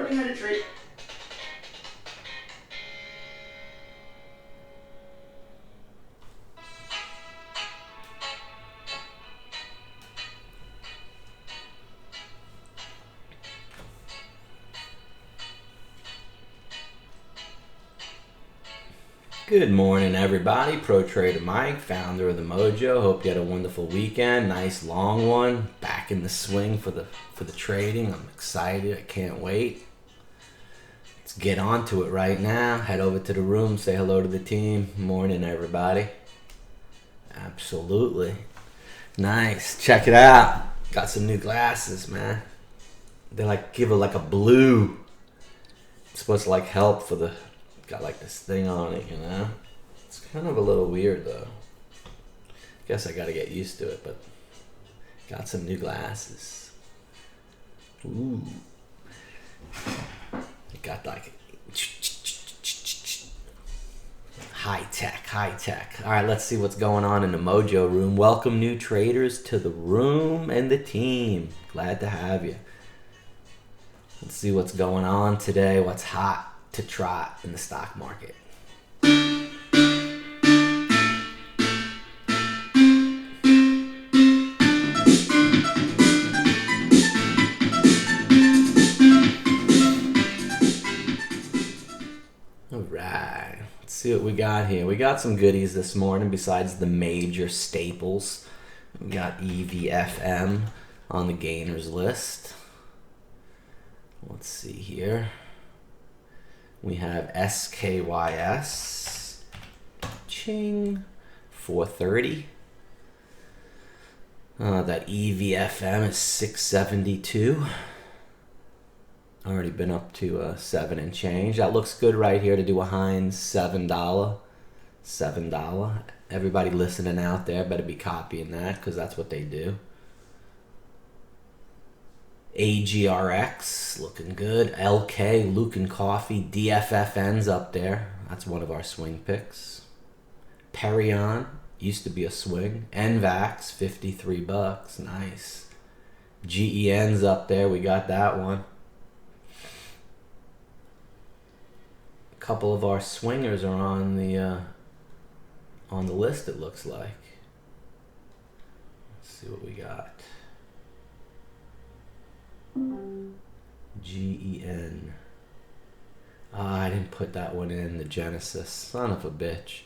learning how to trade. Good morning, everybody. Pro Trader Mike, founder of the Mojo. Hope you had a wonderful weekend. Nice long one. Back in the swing for the trading. I'm excited. I can't wait. Let's get on to it right now. Head over to the room. Say hello to the team. Morning, everybody. Absolutely. Nice. Check it out. Got some new glasses, man. They give it like a blue. It's supposed to help for the. Got this thing on it, you know? It's kind of a little weird, though. Guess I gotta get used to it, but got some new glasses. Ooh. It got high tech. All right, let's see what's going on in the Mojo room. Welcome new traders to the room and the team. Glad to have you. Let's see what's going on today. What's hot to trot in the stock market. All right, let's see what we got here. We got some goodies this morning besides the major staples. We got EVFM on the gainers list. Let's see here. We have SKYS, ching, 430. That EVFM is 672. Already been up to 7 and change. That looks good right here to do a Heinz $7. $7. Everybody listening out there better be copying that because that's what they do. AGRX, looking good. LK, Lucan Coffee, DFFN's up there. That's one of our swing picks. Perion, used to be a swing. NVAX, $53. Nice. GEN's up there. We got that one. A couple of our swingers are on the list, it looks like. Let's see what we got. GEN. I didn't put that one in, the Genesis. Son of a bitch.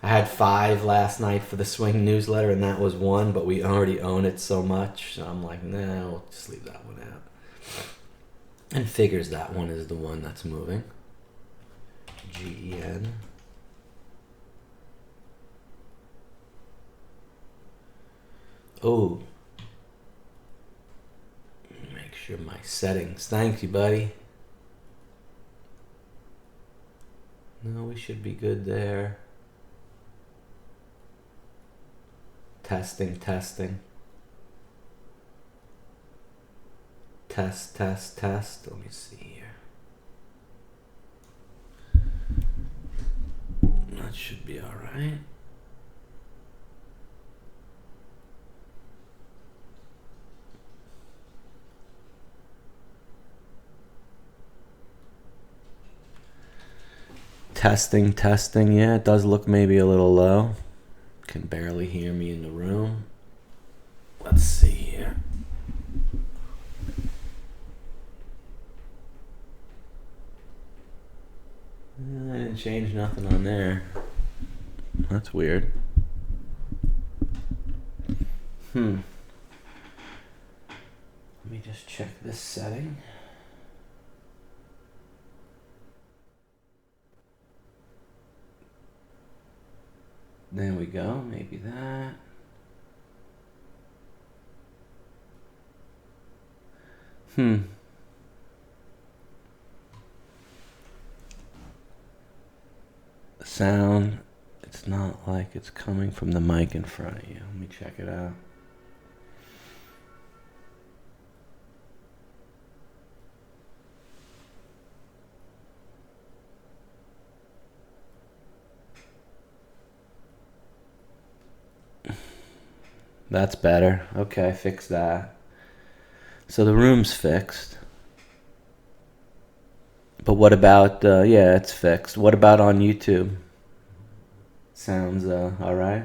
I had 5 last night for the swing newsletter, and that was 1, but we already own it so much. So I'm like, nah, we'll just leave that one out. And figures that one is the one that's moving. GEN. Oh. Sure, my settings. Thank you, buddy. No, we should be good there. Testing. Test. Let me see here. That should be all right. Testing. Yeah, it does look maybe a little low. Can barely hear me in the room. Let's see here. I didn't change nothing on there. That's weird. Let me just check this setting. There we go, maybe that. Sound, it's not like it's coming from the mic in front of you. Let me check it out. That's better. Okay, fix that. So the room's fixed. But what about, yeah, it's fixed. What about on YouTube? Sounds all right.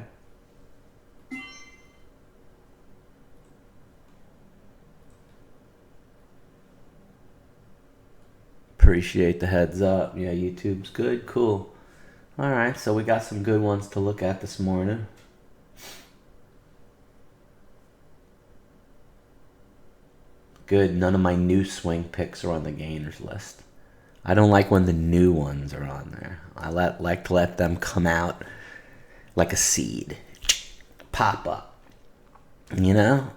Appreciate the heads up. Yeah, YouTube's good. Cool. All right, so we got some good ones to look at this morning. Good. None of my new swing picks are on the gainers list. I don't like when the new ones are on there. I like to let them come out like a seed, pop up, you know?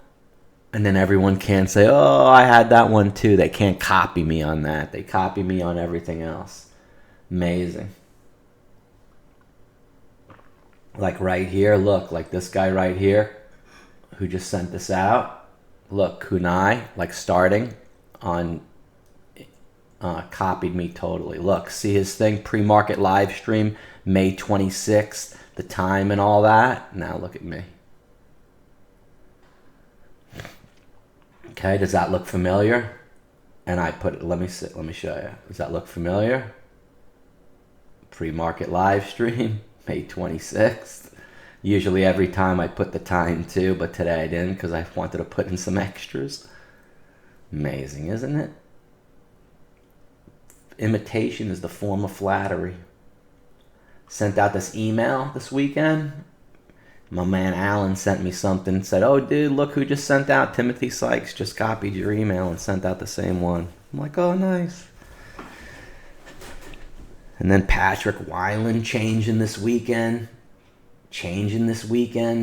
And then everyone can say, oh, I had that one too. They can't copy me on that. They copy me on everything else. Amazing. Like right here, look, like this guy right here who just sent this out. Look, Kunai, like starting on, copied me totally. Look, see his thing, pre-market live stream, May 26th, the time and all that. Now look at me. Okay, does that look familiar? And I put, let me show you. Does that look familiar? Pre-market live stream, May 26th. Usually every time I put the time too, but today I didn't because I wanted to put in some extras. Amazing, isn't it? Imitation is the form of flattery. Sent out this email this weekend. My man Alan sent me something, said, oh dude, look who just sent out. Timothy Sykes just copied your email and sent out the same one. I'm like, oh nice. And then Patrick Weiland changing this weekend,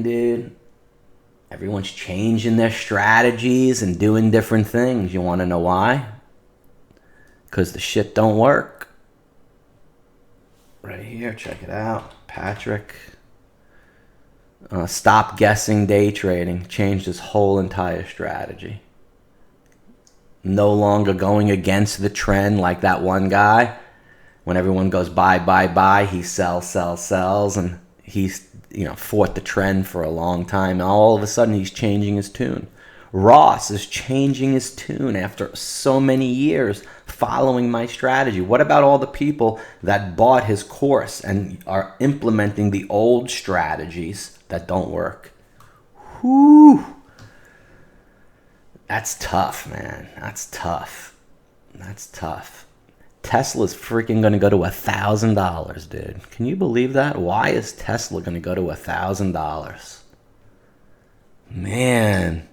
dude. Everyone's changing their strategies and doing different things. You want to know why? Because the shit don't work. Right here, check it out. Patrick. Stop guessing day trading. Changed his whole entire strategy. No longer going against the trend like that one guy. When everyone goes buy, he sells, and he's fought the trend for a long time. And all of a sudden, he's changing his tune. Ross is changing his tune after so many years following my strategy. What about all the people that bought his course and are implementing the old strategies that don't work? Whew. That's tough, man. That's tough. Tesla's freaking going to go to $1,000, dude. Can you believe that? Why is Tesla going to go to $1,000? Man.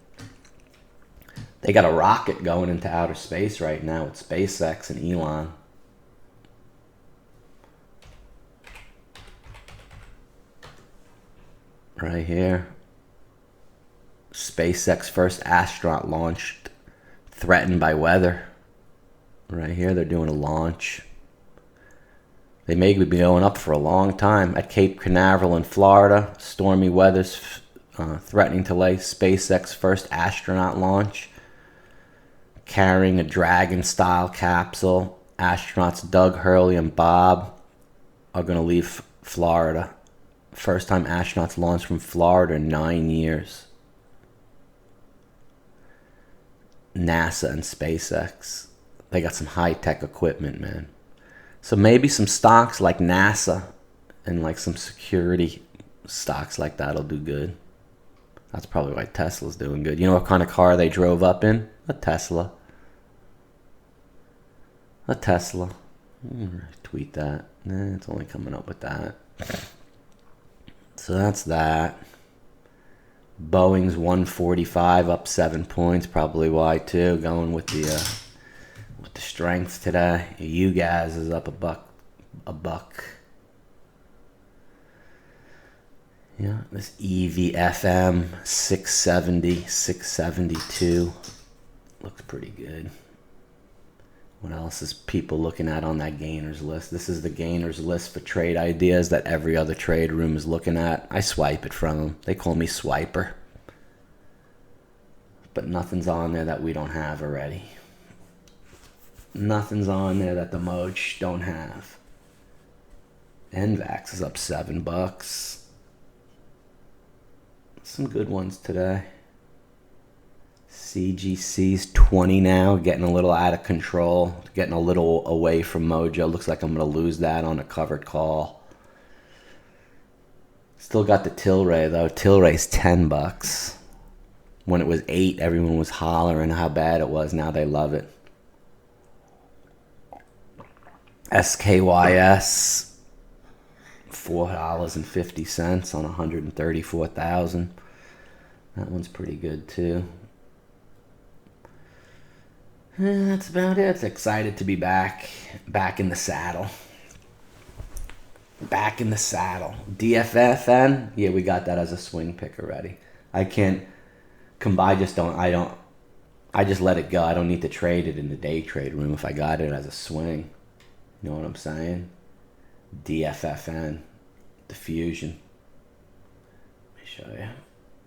They got a rocket going into outer space right now with SpaceX and Elon. Right here. SpaceX first astronaut launched, threatened by weather. Right here, they're doing a launch. They may be going up for a long time. At Cape Canaveral in Florida, stormy weather's threatening to lay SpaceX first astronaut launch. Carrying a Dragon-style capsule. Astronauts Doug Hurley and Bob are going to leave Florida. First time astronauts launched from Florida in 9 years. NASA and SpaceX. They got some high-tech equipment, man. So maybe some stocks like NASA and like some security stocks like that will do good. That's probably why Tesla's doing good. You know what kind of car they drove up in? A Tesla. Tweet that. It's only coming up with that. So that's that. Boeing's 145 up 7 points. Probably why too. Going with the strength today. You guys is up a buck. Yeah, this EVFM 670, 672 looks pretty good. What else is people looking at on that gainers list? This is the gainers list for trade ideas that every other trade room is looking at. I swipe it from them. They call me Swiper. But nothing's on there that we don't have already. Nothing's on there that the MOJO don't have. NVAX is up $7. Some good ones today. CGC's 20 now, getting a little out of control, getting a little away from Mojo. Looks like I'm going to lose that on a covered call. Still got the Tilray though. Tilray's $10. When it was 8, everyone was hollering how bad it was. Now they love it. SKYS, $4.50 on 134,000. That one's pretty good too. That's about it. Excited to be back in the saddle. Back in the saddle. DFFN, yeah, we got that as a swing pick already. I can't combine. I just let it go. I don't need to trade it in the day trade room if I got it as a swing. You know what I'm saying? DFFN, diffusion. Let me show you.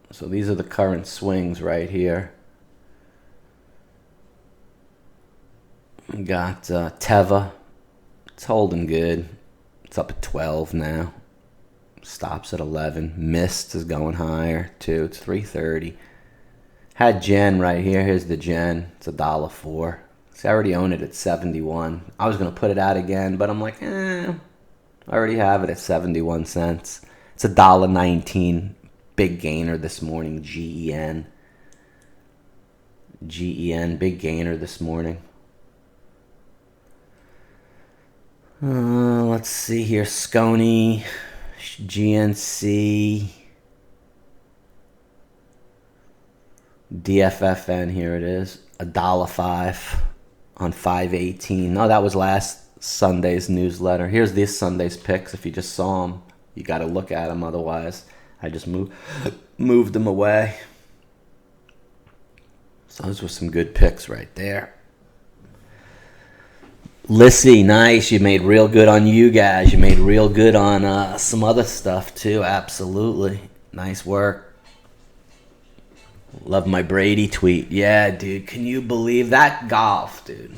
So these are the current swings right here. We got Teva. It's holding good. It's up at 12 now. Stops at 11. Mist is going higher too. It's 330. Had Gen right here. Here's the Gen. It's $1.04. See, I already own it at 71. I was gonna put it out again, but I'm like, I already have it at 71 cents. It's $1.19. Big gainer this morning. GEN. Big gainer this morning. Let's see here. Scony, GNC, DFFN. Here it is. $1.05 on 5/18. No, that was last Sunday's newsletter. Here's this Sunday's picks. If you just saw them, you got to look at them. Otherwise, I just moved them away. So those were some good picks right there. Lissy, nice. You made real good on you guys. You made real good on some other stuff too. Absolutely. Nice work. Love my Brady tweet. Yeah, dude. Can you believe that? Golf, dude.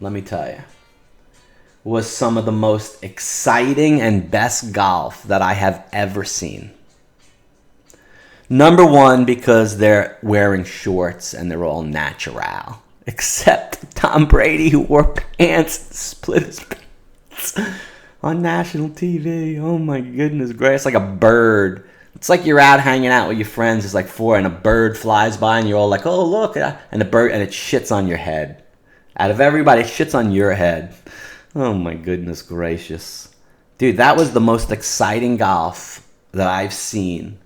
Let me tell you. Was some of the most exciting and best golf that I have ever seen. Number one, because they're wearing shorts and they're all natural. Except Tom Brady, who wore pants, split his pants on national TV. Oh my goodness gracious. Like a bird. It's like you're out hanging out with your friends. It's like 4 and a bird flies by and you're all like, oh look. And the bird, and it shits on your head. Out of everybody, it shits on your head. Oh my goodness gracious. Dude, that was the most exciting golf that I've seen.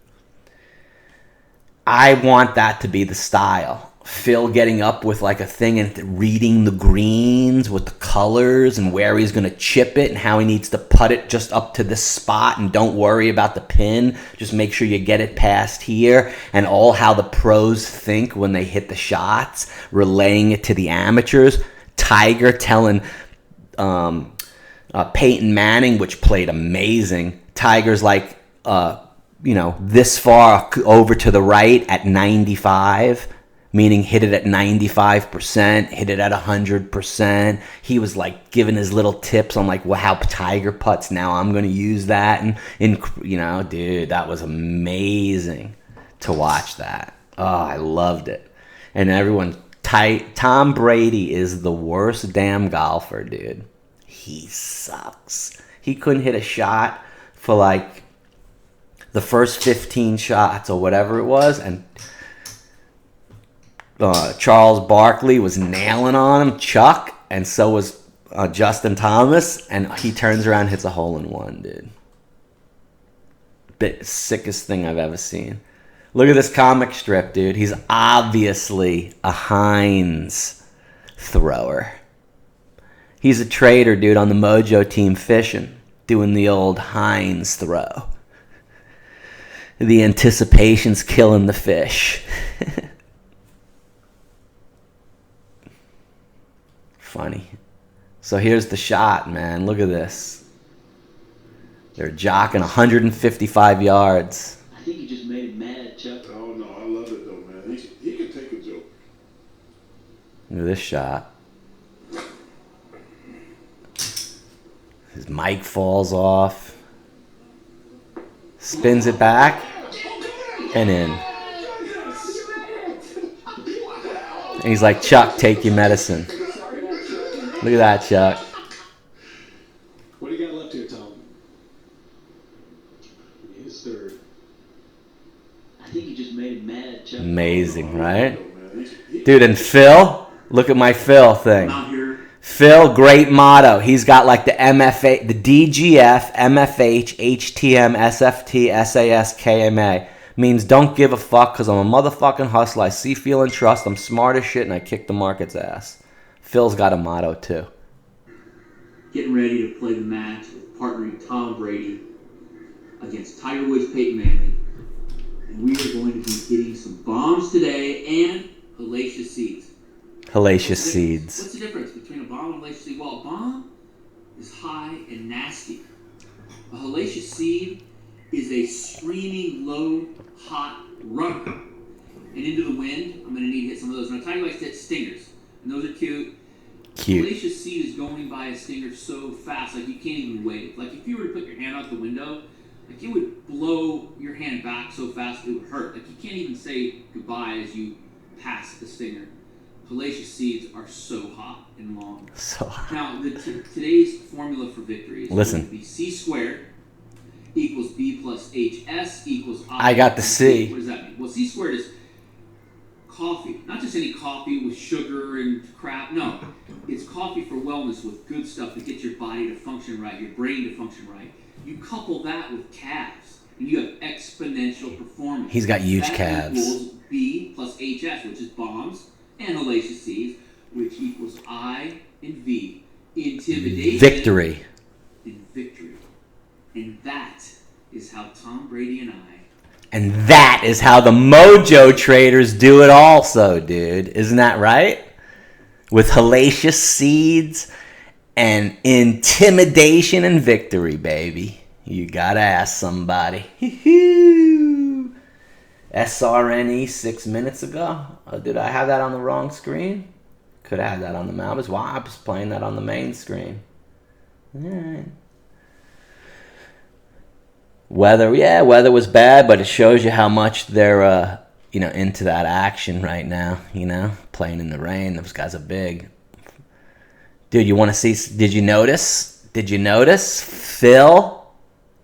I want that to be the style. Phil getting up with like a thing and reading the greens with the colors and where he's going to chip it and how he needs to putt it just up to this spot and don't worry about the pin. Just make sure you get it past here, and all how the pros think when they hit the shots, relaying it to the amateurs. Tiger telling Peyton Manning, which played amazing. Tiger's like, this far over to the right at 95. Meaning hit it at 95%, hit it at 100%. He was like giving his little tips on like how Tiger putts. Now I'm going to use that. And dude, that was amazing to watch that. Oh, I loved it. And everyone, Tom Brady is the worst damn golfer, dude. He sucks. He couldn't hit a shot for like the first 15 shots or whatever it was. And Charles Barkley was nailing on him, Chuck, and so was Justin Thomas, and he turns around and hits a hole-in-one, dude. Sickest thing I've ever seen. Look at this comic strip, dude. He's obviously a Heinz thrower. He's a trader, dude, on the MOJO team fishing, doing the old Heinz throw. The anticipation's killing the fish. Funny. So here's the shot, man. Look at this. They're jocking 155 yards. I think you just made him mad, Chuck. Oh, no, I love it, though, man. He can take a joke. Look at this shot. His mic falls off. Spins it back. And in. And he's like, Chuck, take your medicine. Look at that, Chuck. What do you got left here, Tom? His third. I think you just made him mad, Chuck. Amazing, right? Dude, and Phil, look at my Phil thing. Out here. Phil, great motto. He's got like the MFA, the DGF, MFH, HTM, SFT, SAS, KMA. Means don't give a fuck because I'm a motherfucking hustler. I see, feel, and trust. I'm smart as shit and I kick the market's ass. Phil's got a motto too. Getting ready to play the match with partnering Tom Brady against Tiger Woods' Peyton Manning. And we are going to be hitting some bombs today and hellacious seeds. Hellacious seeds. What's the difference between a bomb and a hellacious seed? Well, a bomb is high and nasty. A hellacious seed is a screaming, low, hot runner. And into the wind, I'm going to need to hit some of those. And Tiger likes to hit stingers. And those are cute. Cute. Hellacious seed is going by a stinger so fast, like you can't even wave. Like if you were to put your hand out the window, like it would blow your hand back so fast it would hurt. Like you can't even say goodbye as you pass the stinger. Hellacious seeds are so hot and long. So hot. Now, today's formula for victory is going to be C squared equals B plus HS equals I. I got the C. What does that mean? Well, C squared is coffee. Not just any coffee with sugar and crap. No. It's coffee for wellness with good stuff to get your body to function right, your brain to function right. You couple that with calves, and you have exponential performance. He's got huge that calves. Equals B plus HS, which is bombs and hellacious seeds, which equals I and V. Intimidation. Victory. And victory. And that is how Tom Brady and I. And that is how the MOJO traders do it also, dude. Isn't that right? With hellacious seeds and intimidation and victory, baby. You gotta ask somebody. SRNE 6 minutes ago. Oh, did I have that on the wrong screen? Could have had that on the mouse. Why I was playing that on the main screen. Alright. Weather was bad, but it shows you how much they're into that action right now, playing in the rain. Those guys are big. Dude, you want to see, did you notice Phil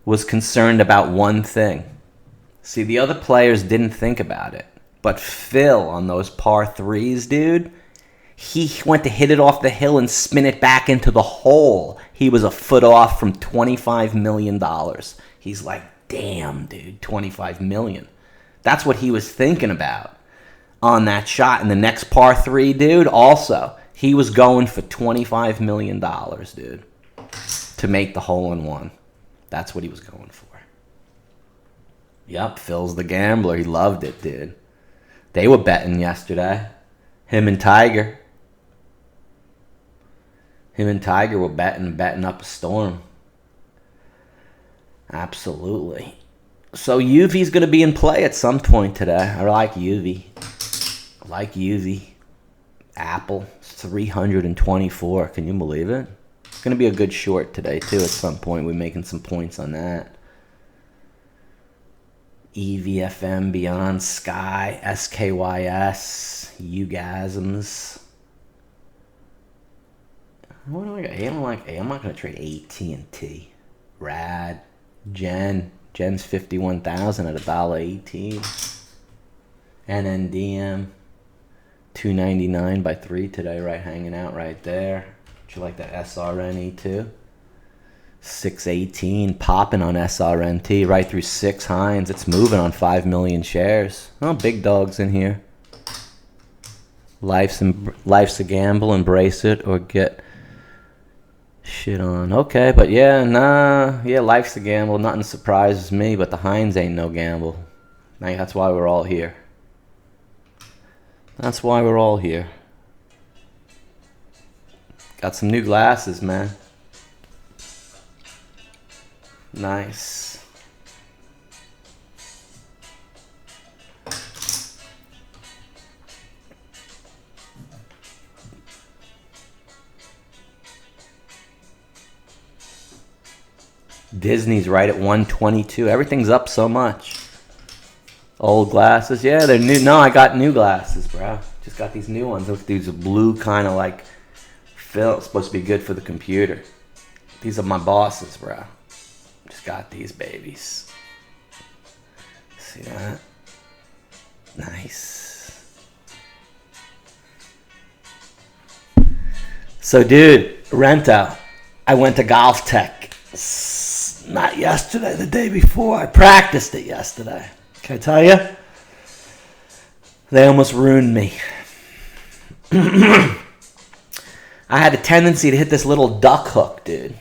was concerned about one thing. See, the other players didn't think about it, but Phil on those par threes, dude, he went to hit it off the hill and spin it back into the hole. He was a foot off from $25 million. He's like, damn, dude, $25 million. That's what he was thinking about on that shot. And the next par three, dude, also, he was going for $25 million, dude, to make the hole-in-one. That's what he was going for. Yep, Phil's the gambler. He loved it, dude. They were betting yesterday. Him and Tiger. Were betting up a storm. Absolutely. So UV's going to be in play at some point today. I like UV. Apple, 324. Can you believe it? It's going to be a good short today, too, at some point. We're making some points on that. EVFM, Beyond Sky, SKYS, UGASMs. What do I got? I'm not going to trade AT&T. Rad. Gen's 51,000 at $1.18. NNDM, 299 by 3 today, right? Hanging out right there. Would you like that SRNE too? 618 popping on SRNT right through 6 Hines. It's moving on 5 million shares. Oh, big dogs in here. Life's a gamble. Embrace it or get shit on. Okay, but life's a gamble. Nothing surprises me, but the Hines ain't no gamble. That's why we're all here. Got some new glasses, man. Nice. Disney's right at 122. Everything's up so much. Old glasses? Yeah, they're new. No, I got new glasses, bro. Just got these new ones. Look, these are blue kind of like film. Supposed to be good for the computer. These are my bosses, bro. Just got these babies. See that? Nice. So, dude, Rento, I went to Golf Tech. Not yesterday, the day before. I practiced it yesterday. Can I tell you? They almost ruined me. I had a tendency to hit this little duck hook, dude.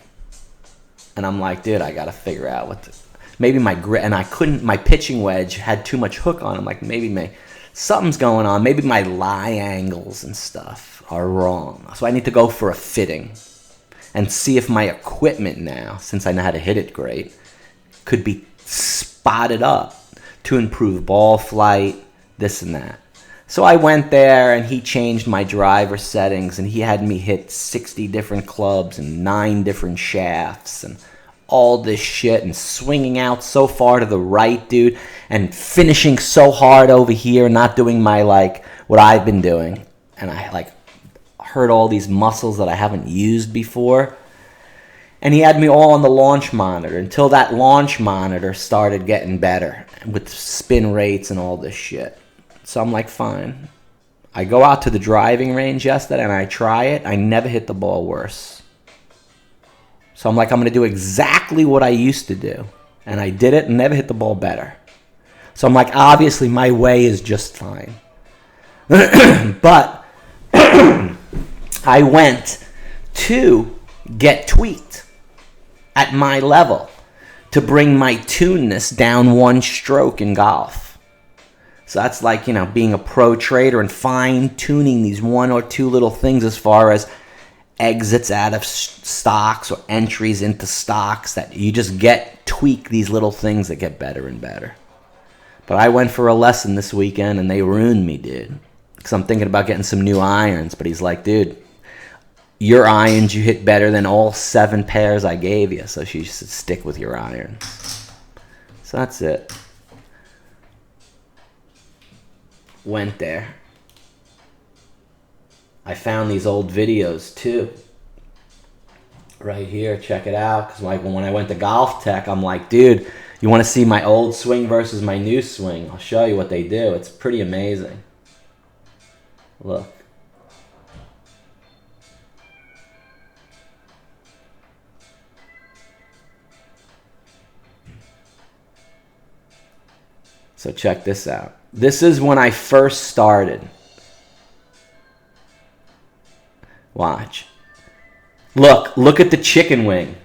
And I'm like, dude, I got to figure out what to... Maybe my grit... And I couldn't... My pitching wedge had too much hook on it. I'm like, maybe something's going on. Maybe my lie angles and stuff are wrong. So I need to go for a fitting and see if my equipment now, since I know how to hit it great, could be spotted up to improve ball flight, this and that. So I went there and he changed my driver settings and he had me hit 60 different clubs and 9 different shafts and all this shit and swinging out so far to the right, dude, and finishing so hard over here, not doing my, like, what I've been doing. And I, like, hurt all these muscles that I haven't used before. And he had me all on the launch monitor until that launch monitor started getting better with spin rates and all this shit. So I'm like, fine. I go out to the driving range yesterday and I try it. I never hit the ball worse. So I'm like, I'm going to do exactly what I used to do. And I did it and never hit the ball better. So I'm like, obviously my way is just fine. But I went to get tweaked at my level to bring my tuneness down one stroke in golf. So that's like, you know, being a pro trader and fine-tuning these one or two little things as far as exits out of stocks or entries into stocks that you just tweak these little things that get better and better. But I went for a lesson this weekend and they ruined me, dude. Because I'm thinking about getting some new irons. But he's like, dude, your irons you hit better than all 7 pairs I gave you. So you should stick with your irons. So that's it. Went there. I found these old videos too. Right here, check it out. Because like when I went to Golf Tech, I'm like, dude, you want to see my old swing versus my new swing? I'll show you what they do. It's pretty amazing. Look. So check this out. This is when I first started. Watch. Look at the chicken wing.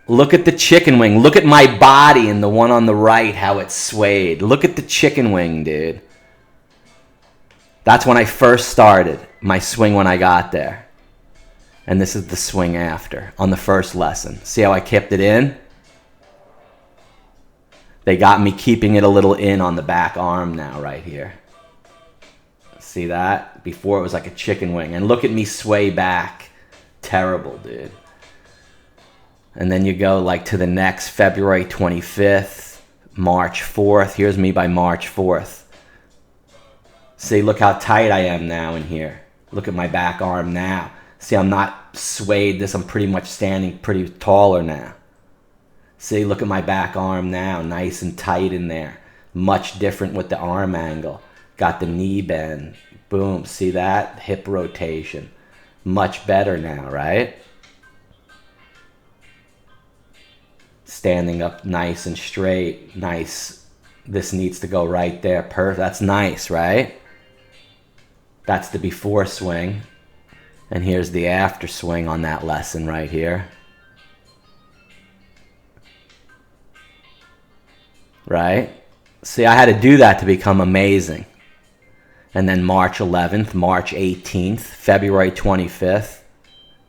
Look at the chicken wing. Look at my body and the one on the right, how it swayed. Look at the chicken wing, dude. That's when I first started my swing when I got there. And this is the swing after on the first lesson. See how I kept it in? They got me keeping it a little in on the back arm now right here. See that? Before it was like a chicken wing. And look at me sway back. Terrible, dude. And then you go like to the next February 25th, March 4th. Here's me by March 4th. See, look how tight I am now in here. Look at my back arm now. See, I'm not swayed this. I'm pretty much standing pretty taller now. See, look at my back arm now. Nice and tight in there. Much different with the arm angle. Got the knee bend. Boom. See that? Hip rotation. Much better now, right? Standing up nice and straight. Nice. This needs to go right there. Perfect. That's nice, right? That's the before swing. And here's the after swing on that lesson right here. Right? See, I had to do that to become amazing. And then March 11th, March 18th, February 25th,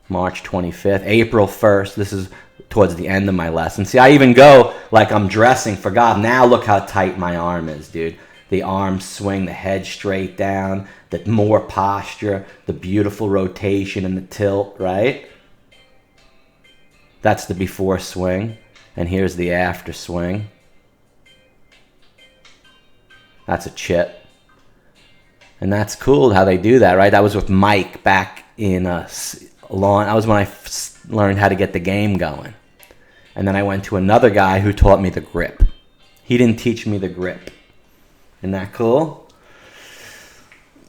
March 25th, April 1st. This is towards the end of my lesson. See, I even go like I'm dressing for God. Now look how tight my arm is, dude. The arm swing, the head straight down, the more posture, the beautiful rotation and the tilt, right? That's the before swing. And here's the after swing. That's a chip. And that's cool how they do that, right? That was with Mike back in that was when I learned how to get the game going. And then I went to another guy who taught me the grip. He didn't teach me the grip. Isn't that cool?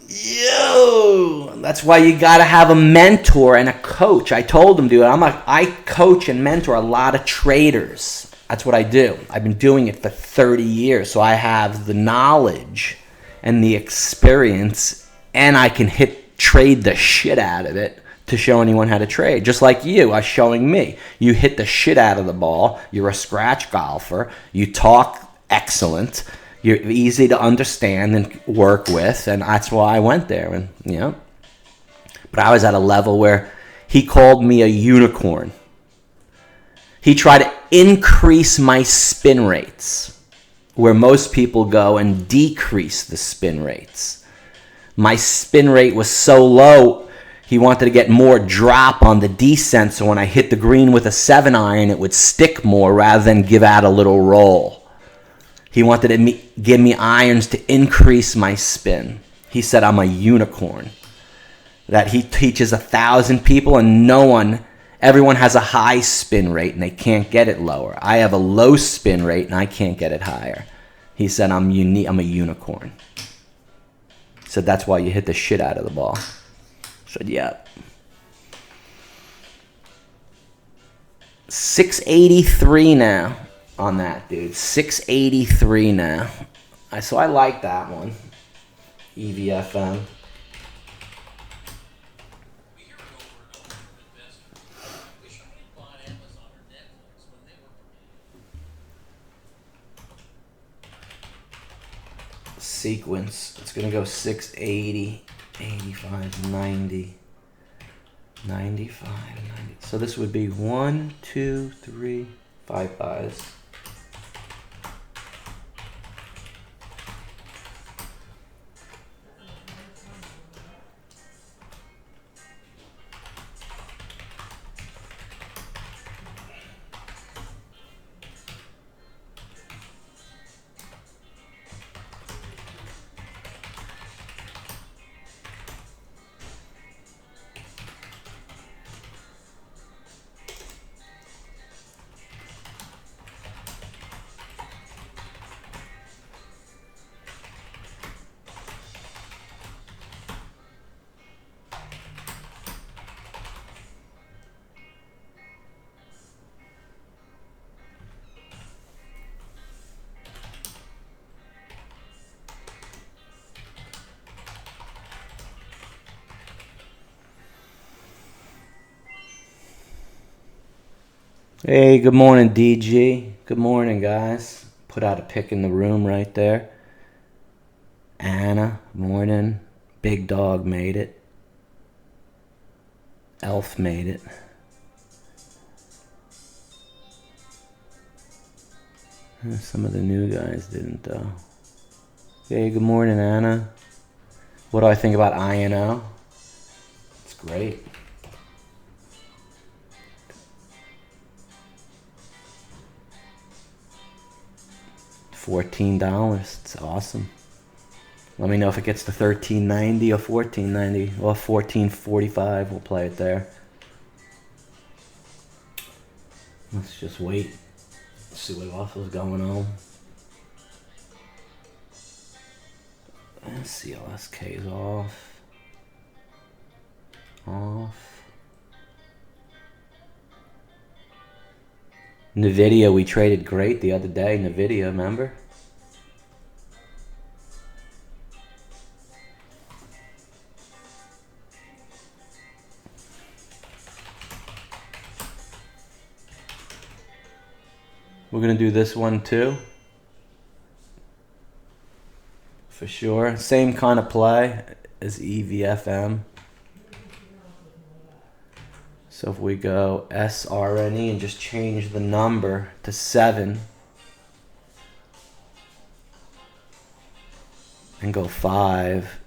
Yo, that's why you gotta have a mentor and a coach. I told him, dude, I coach and mentor a lot of traders. That's what I do. I've been doing it for 30 years, so I have the knowledge and the experience, and I can trade the shit out of it to show anyone how to trade. Just like you are showing me. You hit the shit out of the ball. You're a scratch golfer. You talk excellent. You're easy to understand and work with, and that's why I went there. And but I was at a level where he called me a unicorn. He tried to increase my spin rates, where most people go and decrease the spin rates. My spin rate was so low, he wanted to get more drop on the descent, so when I hit the green with a 7-iron, it would stick more rather than give out a little roll. He wanted to give me irons to increase my spin. He said I'm a unicorn. That he teaches 1,000 people and everyone has a high spin rate and they can't get it lower. I have a low spin rate and I can't get it higher. He said I'm unique. I'm a unicorn. He said that's why you hit the shit out of the ball. I said yeah. 683 now. On that, dude. 683 now. So I like that one. EVFM. Sequence. It's going to go 680, 85, 90, 95, 90. So this would be 1, 2, 3, 5 buys. Hey, good morning, DG. Good morning, guys. Put out a pic in the room right there. Anna, morning. Big Dog made it. Elf made it. Some of the new guys didn't, though. Hey, good morning, Anna. What do I think about INO? It's great. $14. It's awesome. Let me know if it gets to $13.90 or $14.90. Well, $14.45. We'll play it there. Let's just wait. See what else is going on. CLSK is off. NVIDIA, we traded great the other day. NVIDIA, remember? We're going to do this one too. For sure. Same kind of play as EVFM. So if we go SRNE and just change the number to 7 and go 5.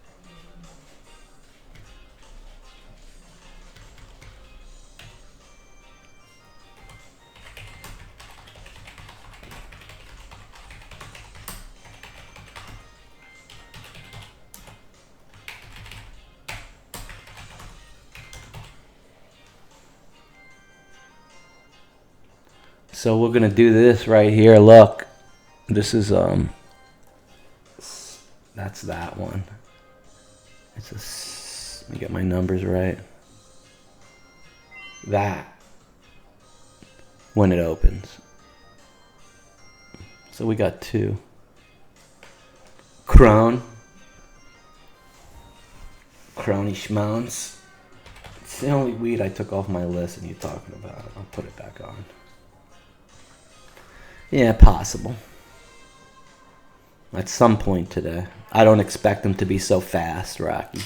So we're gonna do this right here. Look, this is that's that one. Let me get my numbers right. That when it opens. So we got 2. Crony schmounds. It's the only weed I took off my list and you're talking about it. I'll put it back on. Yeah, possible. At some point today. I don't expect them to be so fast, Rocky.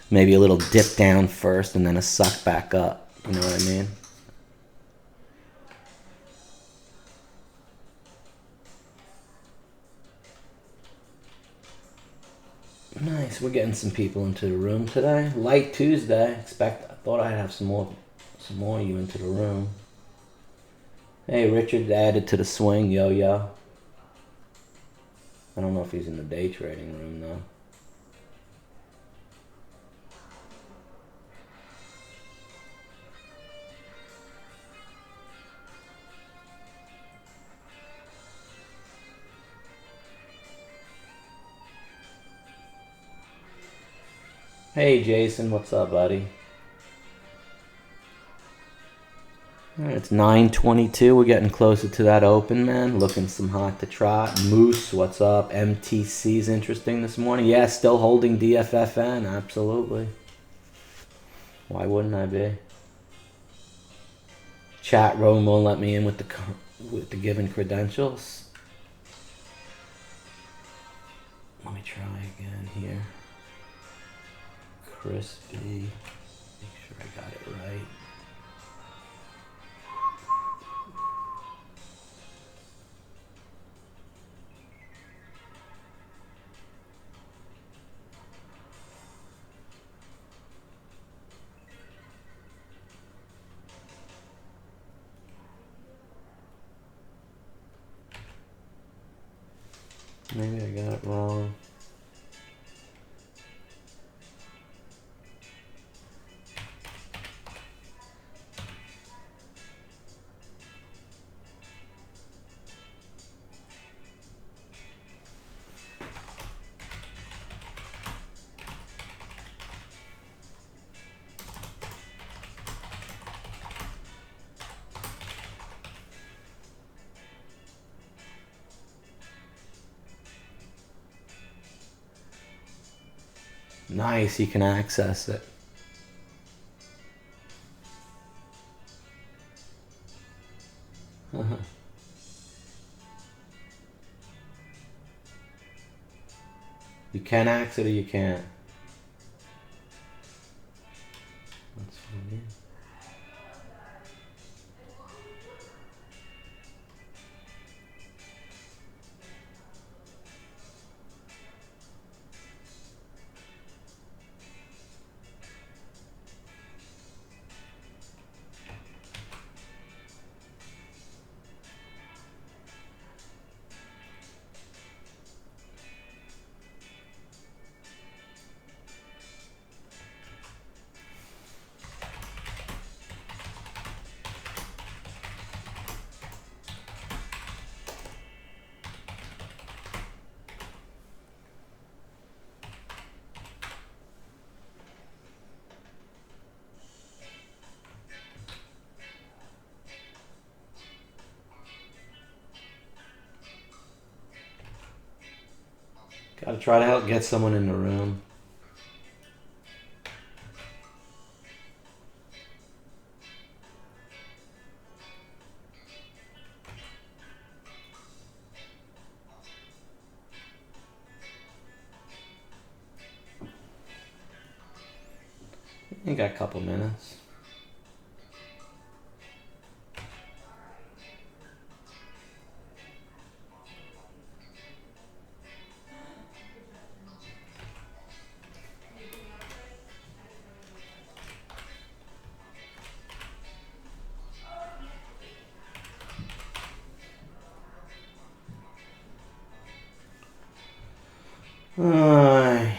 Maybe a little dip down first and then a suck back up. You know what I mean? Nice, we're getting some people into the room today. Light Tuesday. I thought I'd have some more of you into the room. Hey, Richard added to the swing, yo. I don't know if he's in the day trading room though. Hey Jason, what's up, buddy? Alright, it's 9:22. We're getting closer to that open, man. Looking some hot to trot. Moose, what's up? MTC's interesting this morning. Yeah, still holding DFFN. Absolutely. Why wouldn't I be? Chat room won't let me in with the given credentials. Let me try again here. Crispy. Make sure I got it right. Maybe I got it wrong. Nice, you can access it. You can access it or you can't. That's funny. Gotta try to help get someone in the room. You got a couple minutes. Ay, ay.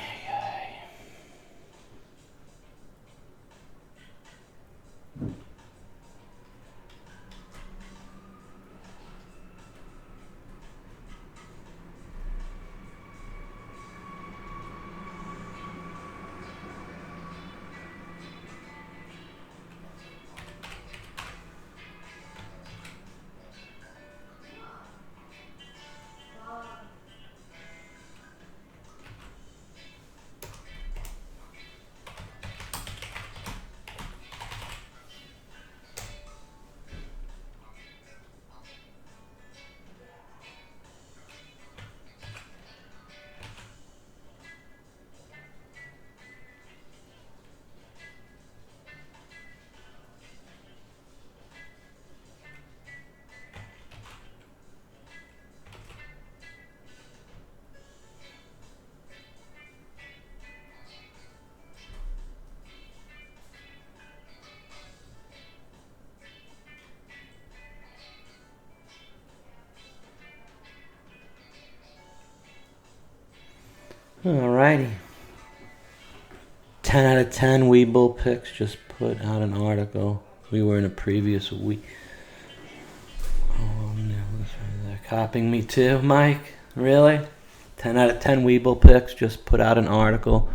Alrighty. 10 out of 10 Weeble picks. Just put out an article. We were in a previous week. Oh no, they're copying me too, Mike. Really? 10 out of 10 Weeble picks. Just put out an article.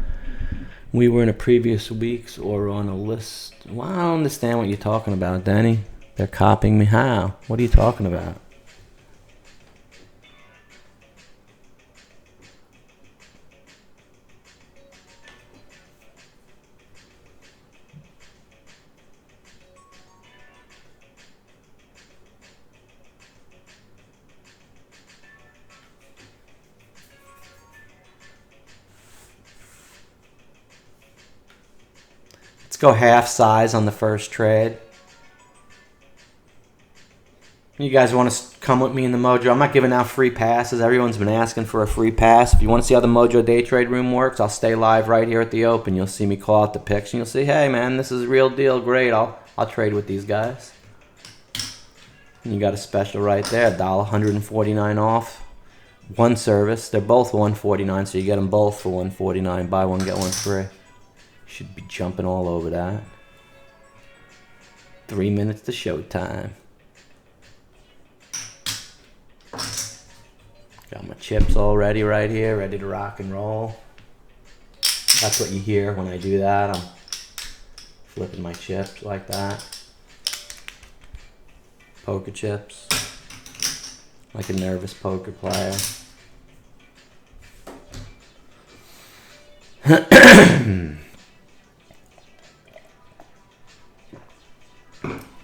We were in a previous week's or on a list. Well, I don't understand what you're talking about, Danny. They're copying me. How? What are you talking about? Let's go half size on the first trade. You guys want to come with me in the Mojo? I'm not giving out free passes. Everyone's been asking for a free pass. If you want to see how the Mojo Day Trade Room works, I'll stay live right here at the Open. You'll see me call out the picks, and you'll see, hey, man, this is a real deal. Great. I'll trade with these guys. And you got a special right there, $1.149 off. One service. They're both $149, so you get them both for $149. Buy one, get one free. Should be jumping all over that. 3 minutes to showtime. Got my chips already right here, ready to rock and roll. That's what you hear when I do that. I'm flipping my chips like that. Poker chips. Like a nervous poker player.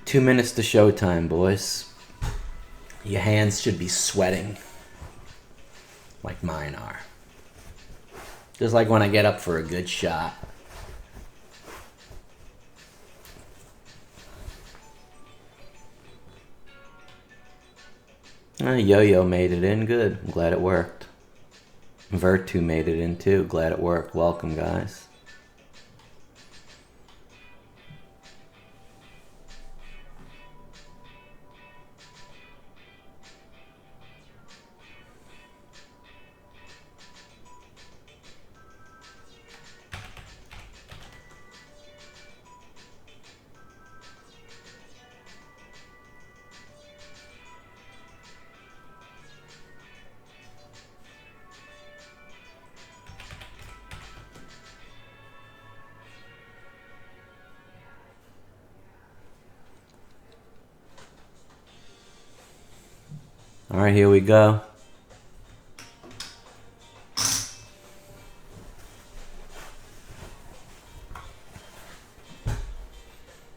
2 minutes to showtime, boys. Your hands should be sweating like mine are. Just like when I get up for a good shot. Yo-Yo made it in. Good. I'm glad it worked. Virtu made it in too. Glad it worked. Welcome, guys. All right, here we go.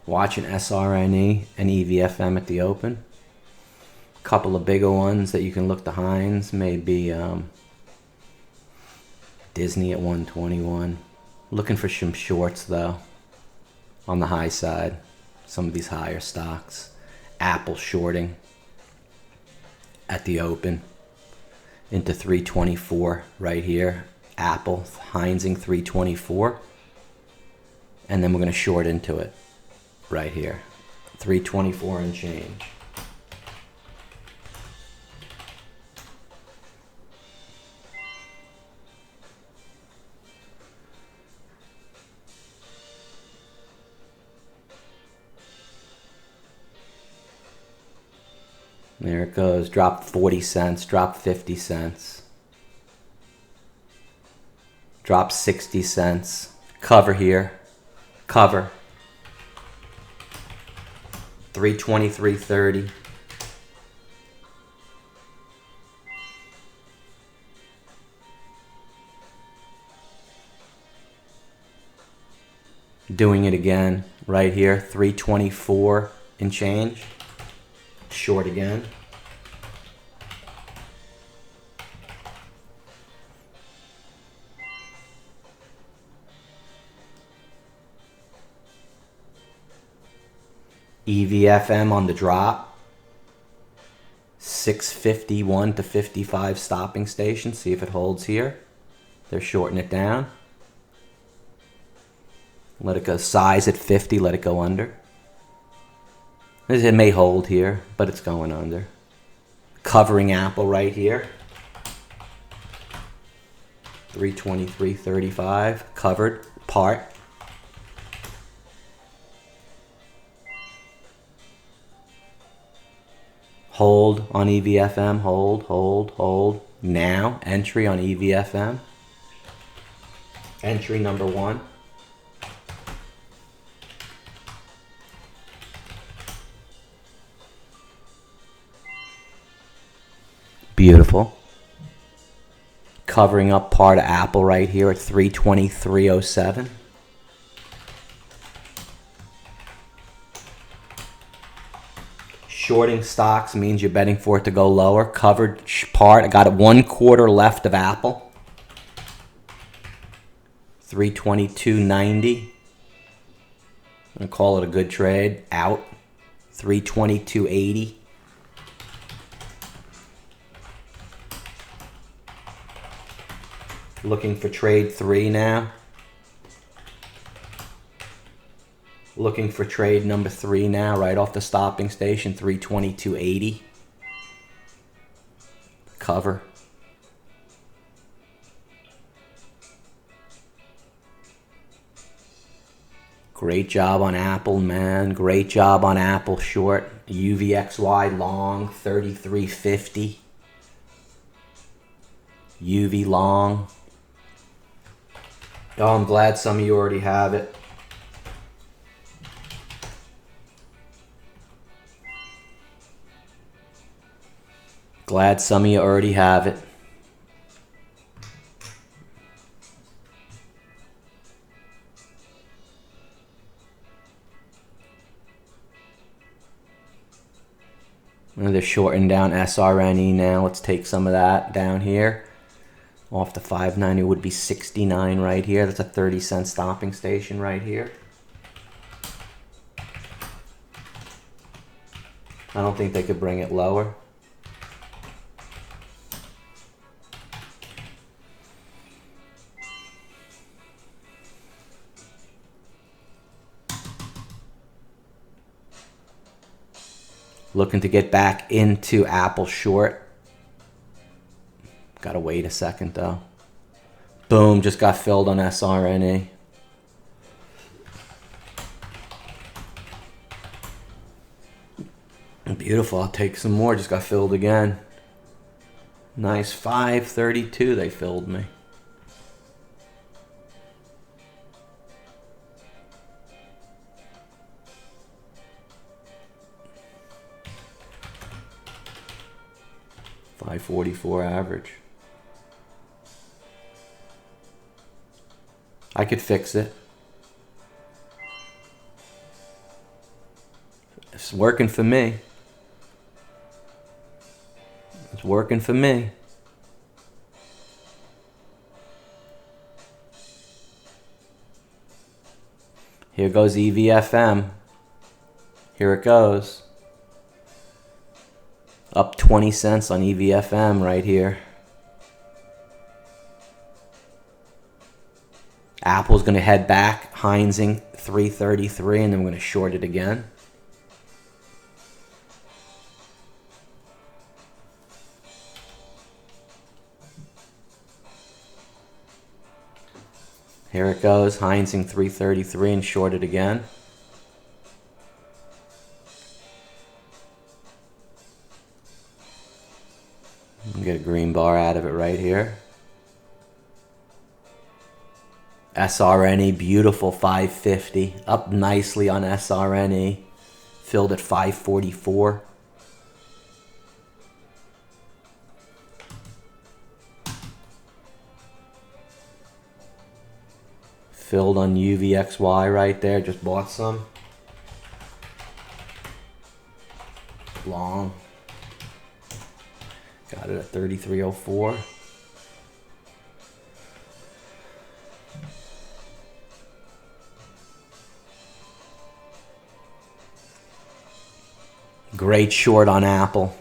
Watching SRNE and EVFM at the Open. A couple of bigger ones that you can look to Hines. Maybe Disney at 121. Looking for some shorts, though, on the high side. Some of these higher stocks. Apple shorting at the Open into 324 right here. Apple, Heinzing 324. And then we're going to short into it right here. 324 and change. There it goes. Dropped 40 cents. Dropped 50 cents. Dropped 60 cents. Cover here. Cover. 323.30. Doing it again right here. 324 and change. Short again. EVFM on the drop. 651 to 55 stopping station. See if it holds here. They're shorting it down. Let it go. Size at 50. Let it go under. It may hold here, but it's going under. Covering Apple right here. 323.35 covered part. Hold on EVFM, hold. Now, entry on EVFM. Entry number 1. Beautiful. Covering up part of Apple right here at 323.07. Shorting stocks means you're betting for it to go lower. Covered part, I got 1/4 left of Apple. 322.90. I'm going to call it a good trade. Out. 322.80. Looking for trade 3 now. Looking for trade number 3 now, right off the stopping station, 322.80. Cover. Great job on Apple, man. Great job on Apple short. UVXY long, 33.50. UV long. Oh, I'm glad some of you already have it. Glad some of you already have it. And they're shorting down SRNE now. Let's take some of that down here. Off the 590 would be 69 right here. That's a 30-cent stopping station right here. I don't think they could bring it lower. Looking to get back into Apple short. Gotta wait a second though. Boom, just got filled on SRNE. Beautiful, I'll take some more. Just got filled again. Nice, 532 they filled me. $544 average. I could fix it. It's working for me. It's working for me. Here goes EVFM. Here it goes. Up 20 cents on EVFM right here. Apple's going to head back, Heinzing 333, and then we're going to short it again. Here it goes, Heinzing 333 and short it again. Get a green bar out of it right here. SRNE, beautiful 550. Up nicely on SRNE. Filled at 544. Filled on UVXY right there. Just bought some. Long. Got it at 33.04. Great short on Apple.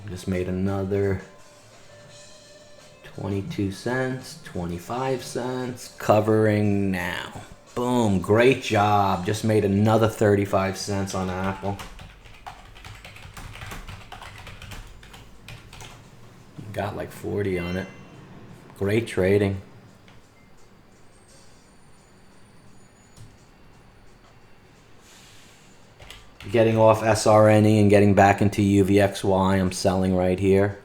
Just made another 22 cents, 25 cents, covering now. Boom, great job. Just made another 35 cents on Apple. Got like 40 on it. Great trading. Getting off SRNE and getting back into UVXY. I'm selling right here.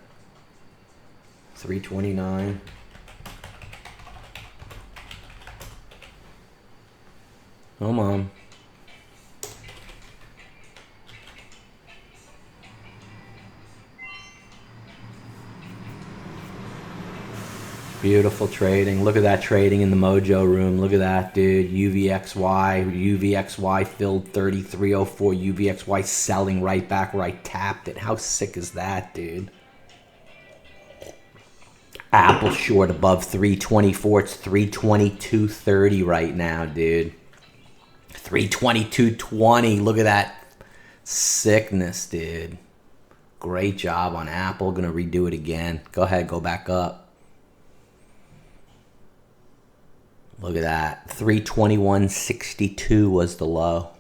329. Come on. Beautiful trading. Look at that trading in the Mojo room. Look at that, dude. UVXY filled 3304. UVXY selling right back where I tapped it. How sick is that, dude? Apple short above 324. It's 322.30 right now, dude. 322.20. Look at that sickness, dude. Great job on Apple. Gonna redo it again. Go ahead, go back up. Look at that. 321.62 was the low.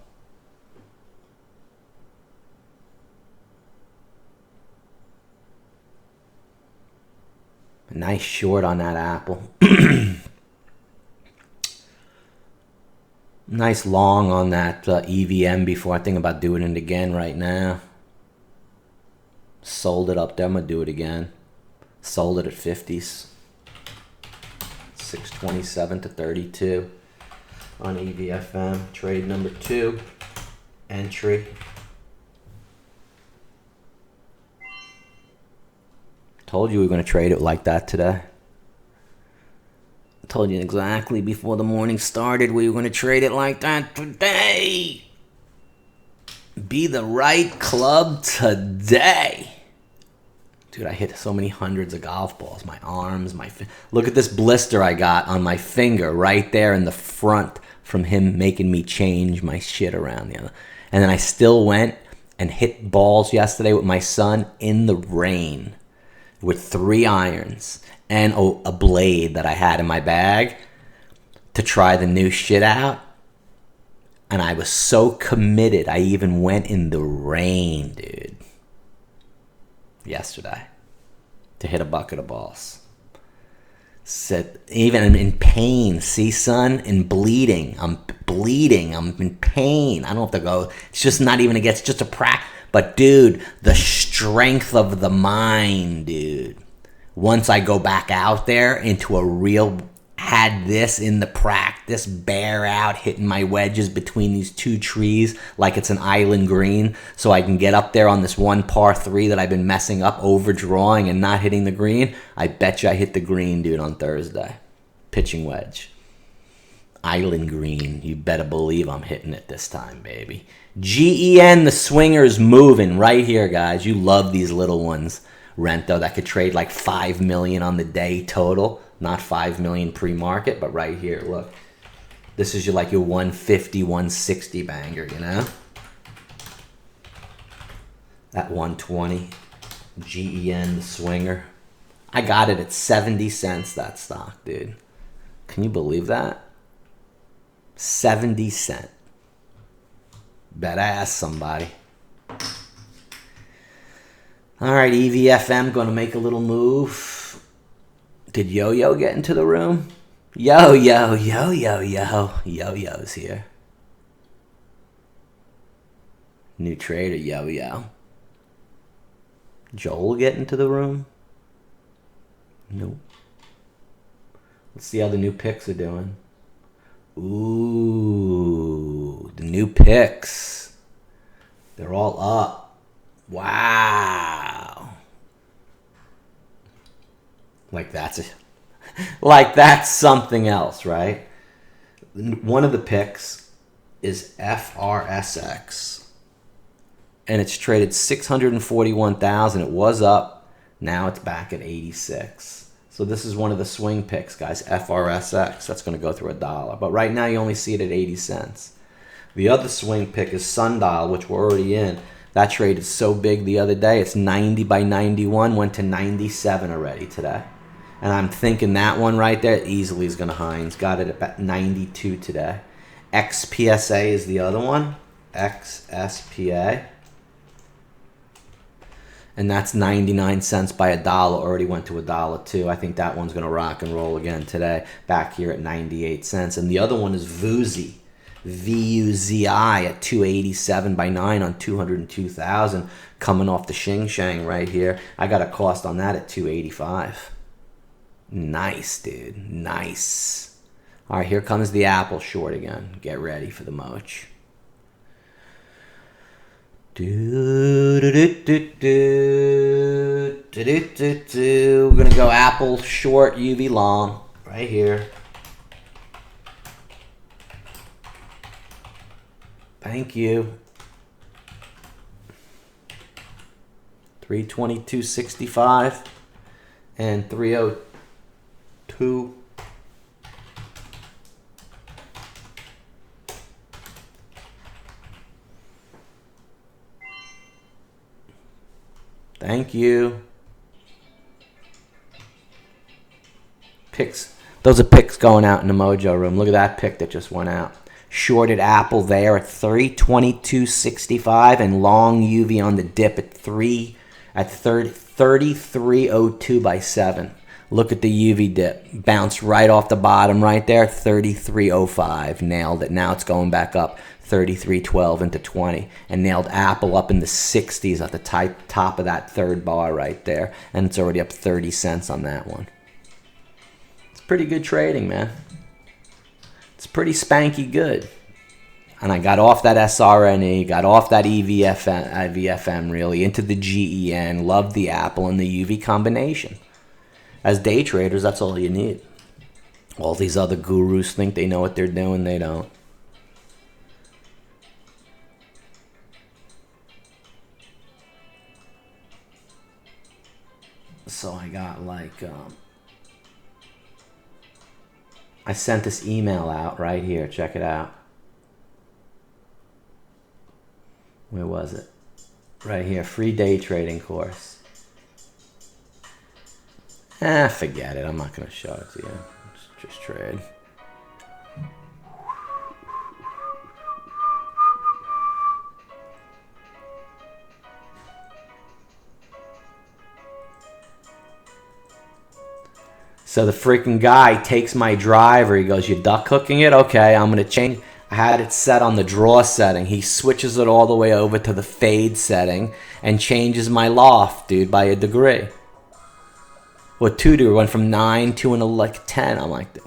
A nice short on that Apple. Nice long on that EVM before. I think about doing it again right now. Sold it up there. I'm going to do it again. Sold it at 50s. 627 to 32 on EVFM. Trade number 2. Entry. Told you we were going to trade it like that today. Told you exactly before the morning started we were going to trade it like that today. Be the right club today. Dude, I hit so many hundreds of golf balls. My arms, look at this blister I got on my finger right there in the front from him making me change my shit around the other. And then I still went and hit balls yesterday with my son in the rain with 3 irons and a blade that I had in my bag to try the new shit out. And I was so committed, I even went in the rain, dude. Yesterday to hit a bucket of balls. Said even in pain. See, son, in bleeding. I'm bleeding. I'm in pain. I don't have to go. It's just not even it's just a practice. But dude, the strength of the mind, dude. Once I go back out there into a real, had this in the practice, bear out, hitting my wedges between these 2 trees like it's an island green, so I can get up there on this one par 3 that I've been messing up, overdrawing and not hitting the green. I bet you I hit the green, dude, on Thursday. Pitching wedge. Island green. You better believe I'm hitting it this time, baby. GEN, the swinger's moving right here, guys. You love these little ones. Rento that could trade like 5 million on the day total. Not 5 million pre-market, but right here, look. This is your 150, 160 banger, you know? At 120. GEN, the swinger. I got it at 70 cents, that stock, dude. Can you believe that? 70 cents. Better ask somebody. All right, EVFM going to make a little move. Did Yo-Yo get into the room? Yo-Yo's here. New trader, Yo-Yo. Joel get into the room? Nope. Let's see how the new picks are doing. Ooh, the new picks. They're all up. Wow. Like that's something else, right? One of the picks is FRSX. And it's traded 641,000. It was up. Now it's back at 86. So this is one of the swing picks, guys. FRSX. That's going to go through $1. But right now you only see it at 80 cents. The other swing pick is Sundial, which we're already in. That traded so big the other day. It's 90 by 91. Went to 97 already today. And I'm thinking that one right there easily is going to Heinz. Got it at 92 today. XPSA is the other one. XSPA. And that's 99 cents by $1. Already went to $1 I think that one's going to rock and roll again today. Back here at 98 cents. And the other one is Vuzi. V-U-Z-I at 287 by 9 on 202,000. Coming off the Shing Shang right here. I got a cost on that at 285. Nice, dude. Nice. All right, here comes the Apple short again. Get ready for the Moch. We're going to go Apple short, UV long, right here. Thank you. 322.65 and 302. Thank you. Picks. Those are picks going out in the Mojo room. Look at that pick that just went out. Shorted Apple there at 322.65 and long UV on the dip at 33.02 by 7. Look at the UV dip. Bounced right off the bottom right there. 33.05. Nailed it. Now it's going back up. 33.12 into 20. And nailed Apple up in the 60s at the top of that third bar right there. And it's already up 30 cents on that one. It's pretty good trading, man. It's pretty spanky good. And I got off that SRNE, got off that EVFM really, into the GEN, loved the Apple and the UV combination. As day traders, that's all you need. All these other gurus think they know what they're doing, they don't. So I got like, I sent this email out right here. Check it out. Where was it? Right here. Free day trading course. Forget it. I'm not going to show it to you. Just trade. So the freaking guy takes my driver. He goes, "You duck hooking it? Okay, I'm going to change." I had it set on the draw setting. He switches it all the way over to the fade setting and changes my loft, dude, by a degree. Well, 2 degree. Went from 9 to like 10. I'm like, dude,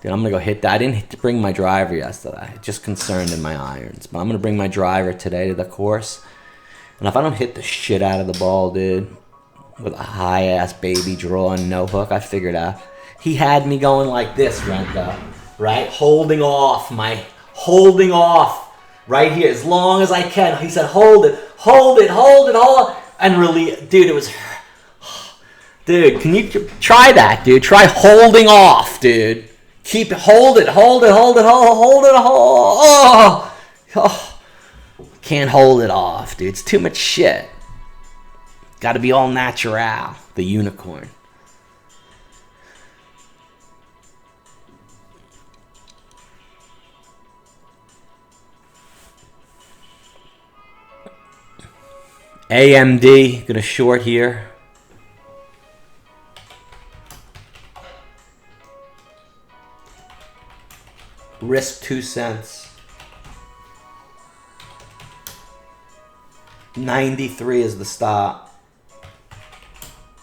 I'm going to go hit that. I didn't bring my driver yesterday. Just concerned in my irons. But I'm going to bring my driver today to the course. And if I don't hit the shit out of the ball, dude, with a high-ass baby draw and no hook, I figured out. He had me going like this, Renta, right? Holding off right here as long as I can. He said, hold it. And really, dude, it was, dude, can you try that, dude? Try holding off, dude. Hold it. Can't hold it off, dude. It's too much shit. Got to be all natural, the unicorn. AMD, gonna short here. Risk 2 cents. 93 is the stop.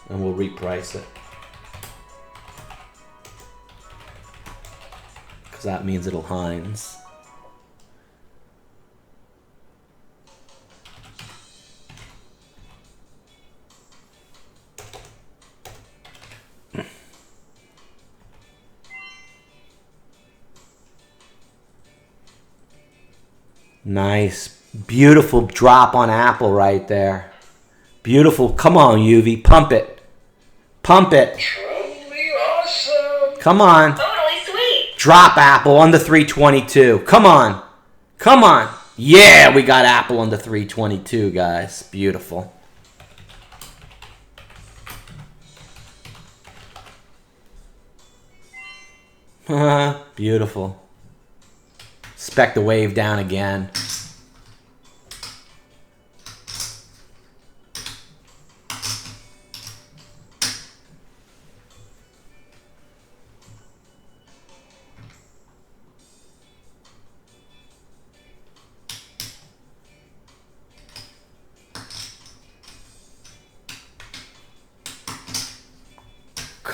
And we'll reprice it. Because that means it'll Heinz. Nice. Beautiful drop on Apple right there. Beautiful. Come on, UV. Pump it. Truly awesome. Come on. Totally sweet. Drop Apple under 322. Come on. Yeah, we got Apple under 322, guys. Beautiful. Beautiful. Expect the wave down again.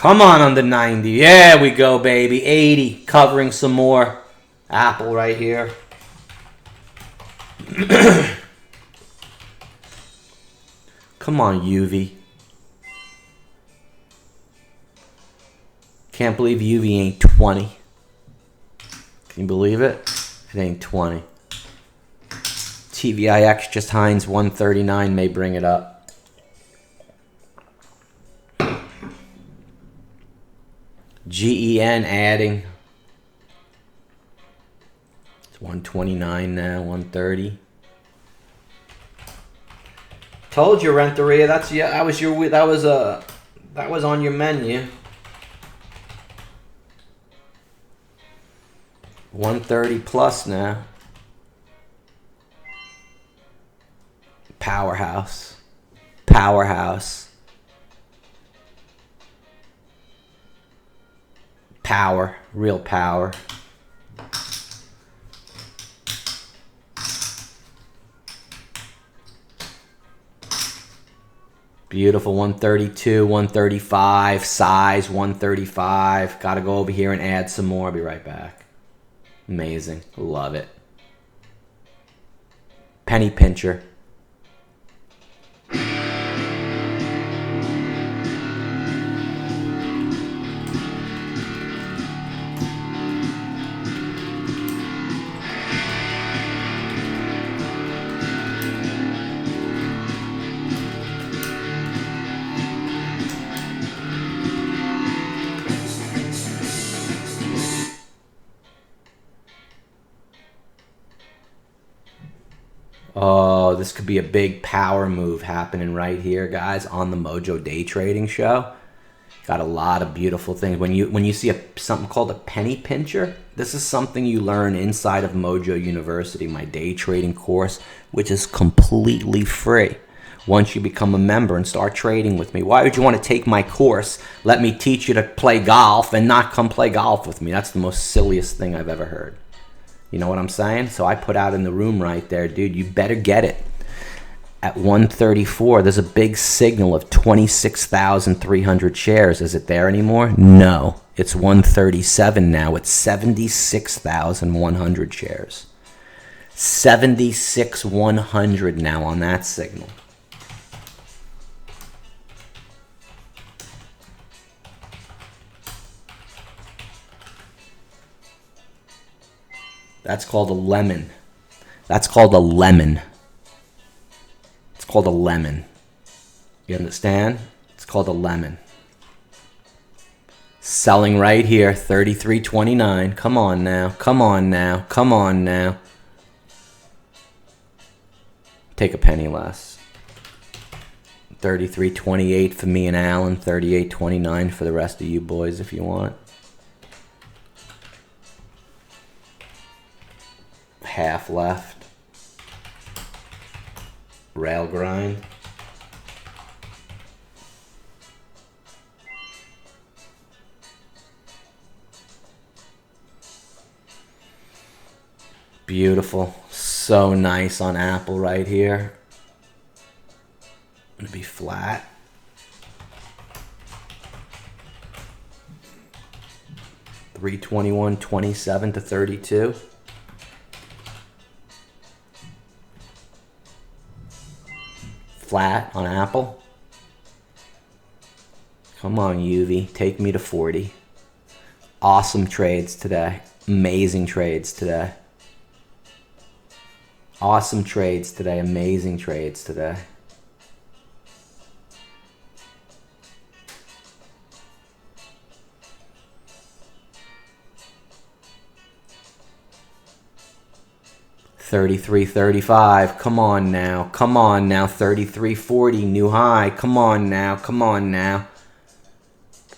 Come on the 90. There we go, baby. 80. Covering some more. Apple right here. Come on, UV. Can't believe UV ain't 20. Can you believe it? It ain't 20. TVIX just Heinz 139 may bring it up. GEN adding. It's 129 now, 130. Told you, Renteria. That was on your menu. 130 plus now. Powerhouse. Powerhouse. Power. Real power. Beautiful. 132, 135. Size 135. Got to go over here and add some more. I'll be right back. Amazing. Love it. Penny pincher. Oh, this could be a big power move happening right here, guys, on the MOJO Day Trading show. Got a lot of beautiful things. When you see something called a penny pincher, this is something you learn inside of MOJO University, my day trading course, which is completely free. Once you become a member and start trading with me, why would you want to take my course, let me teach you to play golf, and not come play golf with me? That's the most silliest thing I've ever heard. You know what I'm saying? So I put out in the room right there, dude, you better get it. At 134, there's a big signal of 26,300 shares. Is it there anymore? No. It's 137 now. It's 76,100 shares. 76,100 now on that signal. That's called a lemon. That's called a lemon. It's called a lemon. You understand? It's called a lemon. Selling right here, 33.29. Come on now. Come on now. Come on now. Take a penny less. 33.28 for me and Alan. 38.29 for the rest of you boys if you want. Half left. Rail grind. Beautiful. So nice on Apple right here. Gonna be flat. $321.27 to 32. Flat on Apple. Come on, UV. Take me to 40. Awesome trades today. Amazing trades today. Awesome trades today. Amazing trades today. $33.35. Come on now. Come on now. $33.40. New high. Come on now. Come on now.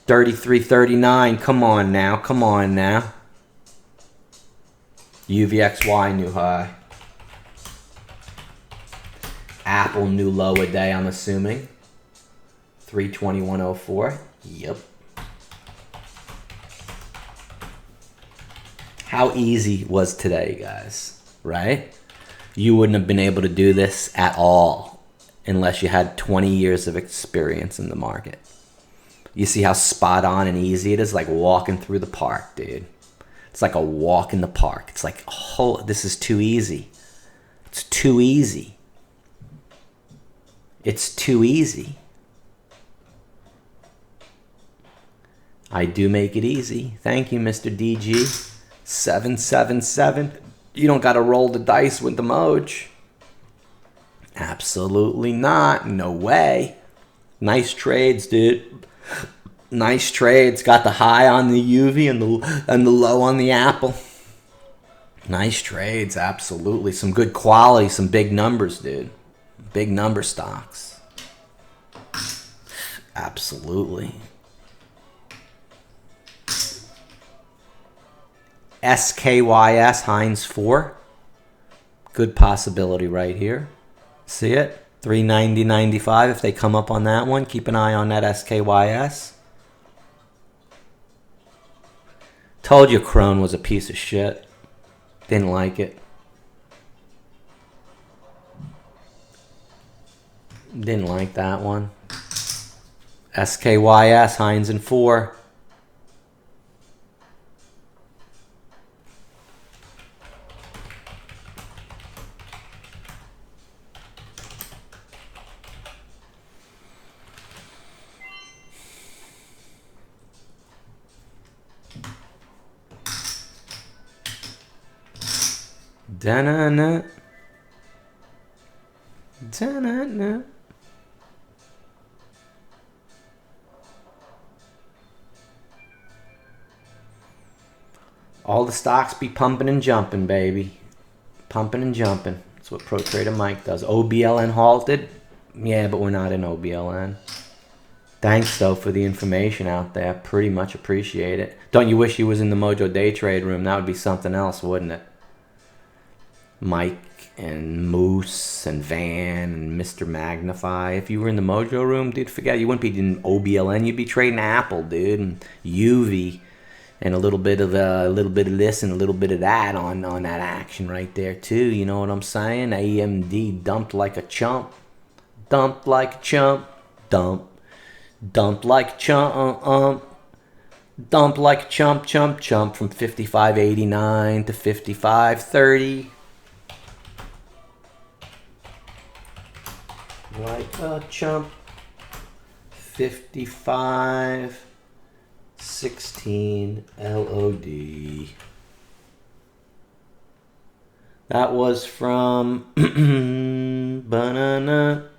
$33.39. Come on now. Come on now. UVXY new high. Apple new low a day, I'm assuming. 321.04. Yep. How easy was today, guys? Right? You wouldn't have been able to do this at all unless you had 20 years of experience in the market. You see how spot on and easy it is? Like walking through the park, dude. It's like a walk in the park. It's like, oh, this is too easy. It's too easy. It's too easy. I do make it easy. Thank you, Mr. DG. 777. You don't got to roll the dice with the Moj. Absolutely not. No way. Nice trades, dude. Nice trades. Got the high on the UV and the low on the Apple. Nice trades, absolutely. Some good quality, some big numbers, dude. Big number stocks. Absolutely. SKYS Heinz 4. Good possibility right here. See it? 390.95 if they come up on that one. Keep an eye on that SKYS. Told you Crone was a piece of shit. Didn't like it. Didn't like that one. SKYS Heinz and 4. Da-na-na. Da-na-na. All the stocks be pumping and jumping, baby. Pumping and jumping. That's what Pro Trader Mike does. OBLN halted? Yeah, but we're not in OBLN. Thanks, though, for the information out there. Pretty much appreciate it. Don't you wish you was in the MOJO Day Trade room? That would be something else, wouldn't it? Mike and Moose and Van and Mr. Magnify. If you were in the Mojo room, dude, forget it. You wouldn't be in OBLN. You'd be trading Apple, dude, and UV, and a little bit of this and a little bit of that on that action right there too. You know what I'm saying? AMD dumped like a chump, dumped like a chump, dumped like a chump, dumped like a chump from 55.89 to 55.30. Like a chump. 55.16 LOD. That was from banana.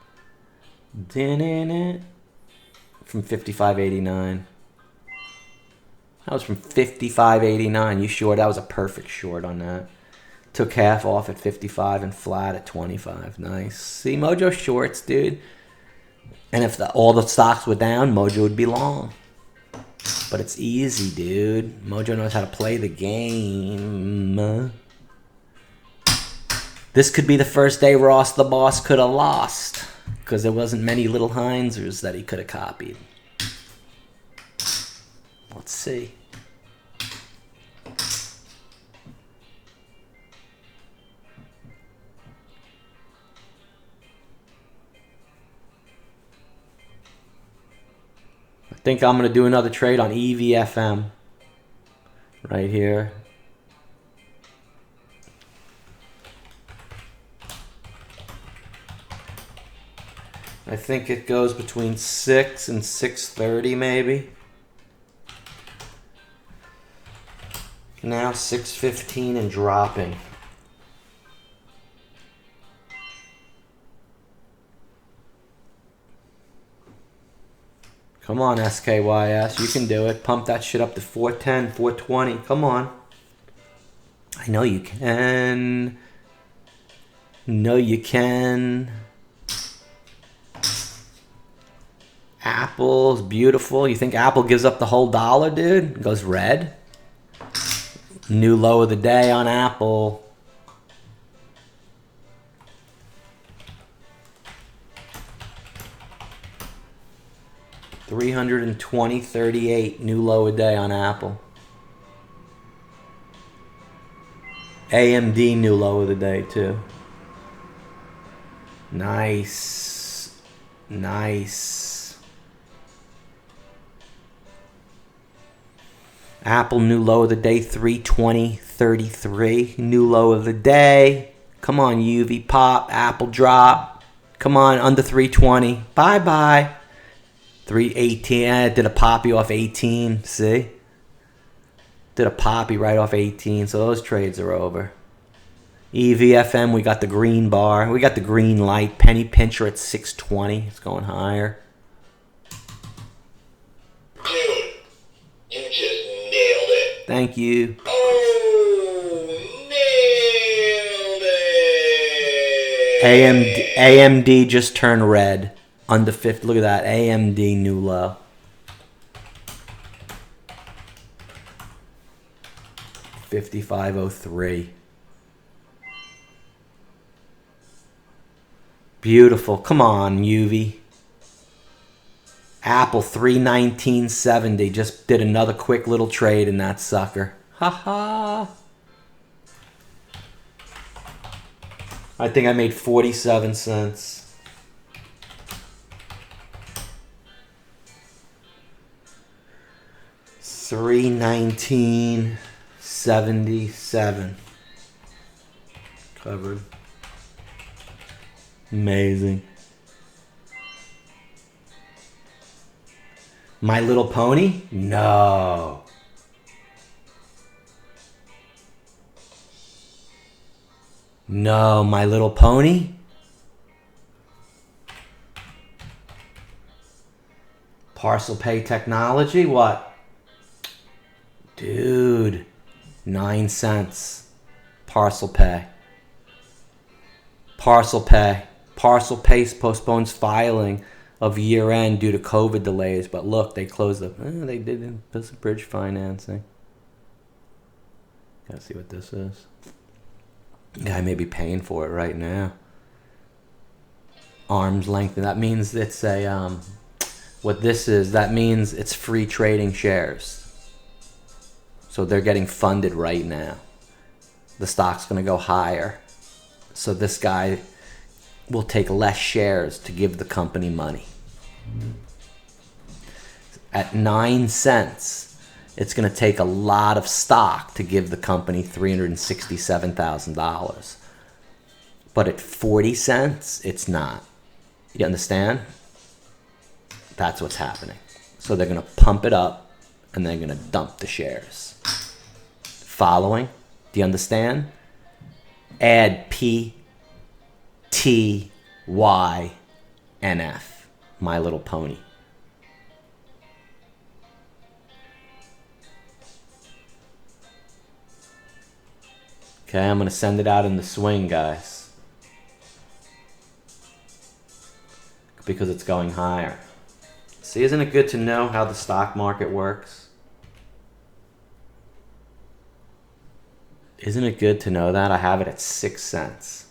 From 55.89. That was from 55.89. You sure? That was a perfect short on that. Took half off at 55 and flat at 25. Nice. See, Mojo shorts, dude. And if all the stocks were down, Mojo would be long. But it's easy, dude. Mojo knows how to play the game. This could be the first day Ross the Boss could have lost. Because there wasn't many little Heinzers that he could have copied. Let's see. I think I'm going to do another trade on EVFM. Right here. I think it goes between 6 and 6.30 maybe. Now 6.15 and dropping. Come on, SKYS. You can do it. Pump that shit up to 410, 420. Come on. I know you can. No, you can. Apple's beautiful. You think Apple gives up the whole dollar, dude? It goes red. New low of the day on Apple. $320.38. New low of the day on Apple. AMD new low of the day too. Nice. Nice. Apple, new low of the day, 320.33. New low of the day. Come on, UV pop. Apple drop. Come on, under 320. Bye-bye. 318. Did a poppy off 18. See? Did a poppy right off 18. So those trades are over. EVFM, we got the green bar. We got the green light. Penny pincher at 620. It's going higher. Dude, you just nailed it. Thank you. Oh, nailed it. AMD just turned red. Under 50. Look at that. AMD new low. $55.03. Beautiful. Come on, UV. Apple 319.70. Just did another quick little trade in that sucker. Ha ha. I think I made 47 cents. $319.77. Covered. Amazing. My Little Pony? No. No, My Little Pony? Parcel Pay Technology? What? Dude. 9 cents. Parcel Pay. Parcel Pay. Parcel Pay postpones filing of year end due to COVID delays. But look, they closed the... they did this bridge financing. Gotta see what this is. Guy may be paying for it right now. Arm's length. That means it's a... what this is, that means it's free trading shares. So they're getting funded right now. The stock's going to go higher. So this guy will take less shares to give the company money. At 9 cents, it's going to take a lot of stock to give the company $367,000. But at 40 cents, it's not. You understand? That's what's happening. So they're going to pump it up and they're going to dump the shares. Following? Do you understand? Add PTYNF, My Little Pony. Okay, I'm going to send it out in the swing, guys. Because it's going higher. See, isn't it good to know how the stock market works? Isn't it good to know that? I have it at 6 cents.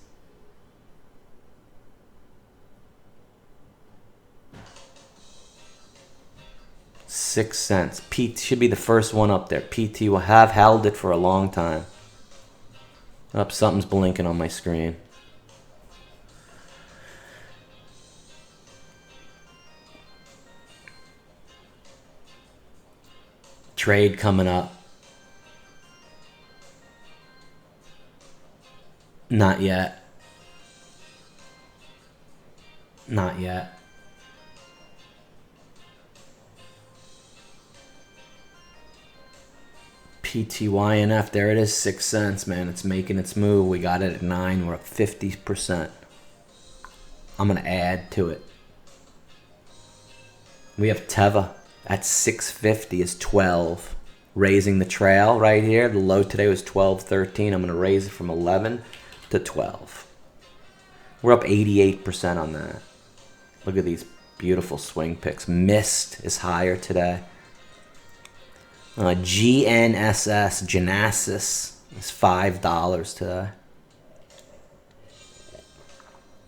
$0.06. PT should be the first one up there. PT will have held it for a long time. Up, something's blinking on my screen. Trade coming up. Not yet. Not yet. PTYNF, there it is, 6 cents, man. It's making its move. We got it at 9. We're up 50%. I'm going to add to it. We have Teva at 650 is 12. Raising the trail right here. The low today was 12.13. I'm going to raise it from 11 to 12. We're up 88% on that. Look at these beautiful swing picks. Mist is higher today. GNSS, Genesis, is $5 today.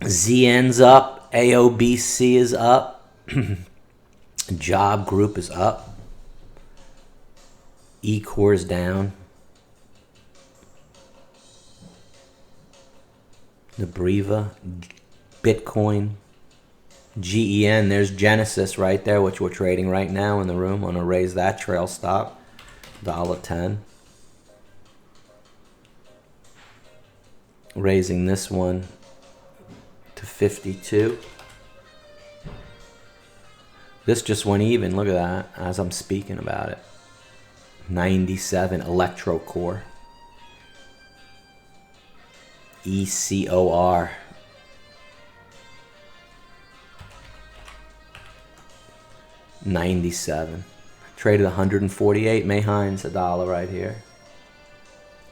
ZN's up. AOBC is up. Job Group is up. E-Core is down. Nebriva, Bitcoin, GEN. There's Genesis right there, which we're trading right now in the room. I'm going to raise that trail stop. $1.10. Raising this one to 52. This just went even. Look at that as I'm speaking about it. 97 Electro Core. ECOR. $97. Traded 148. May Hines $1 right here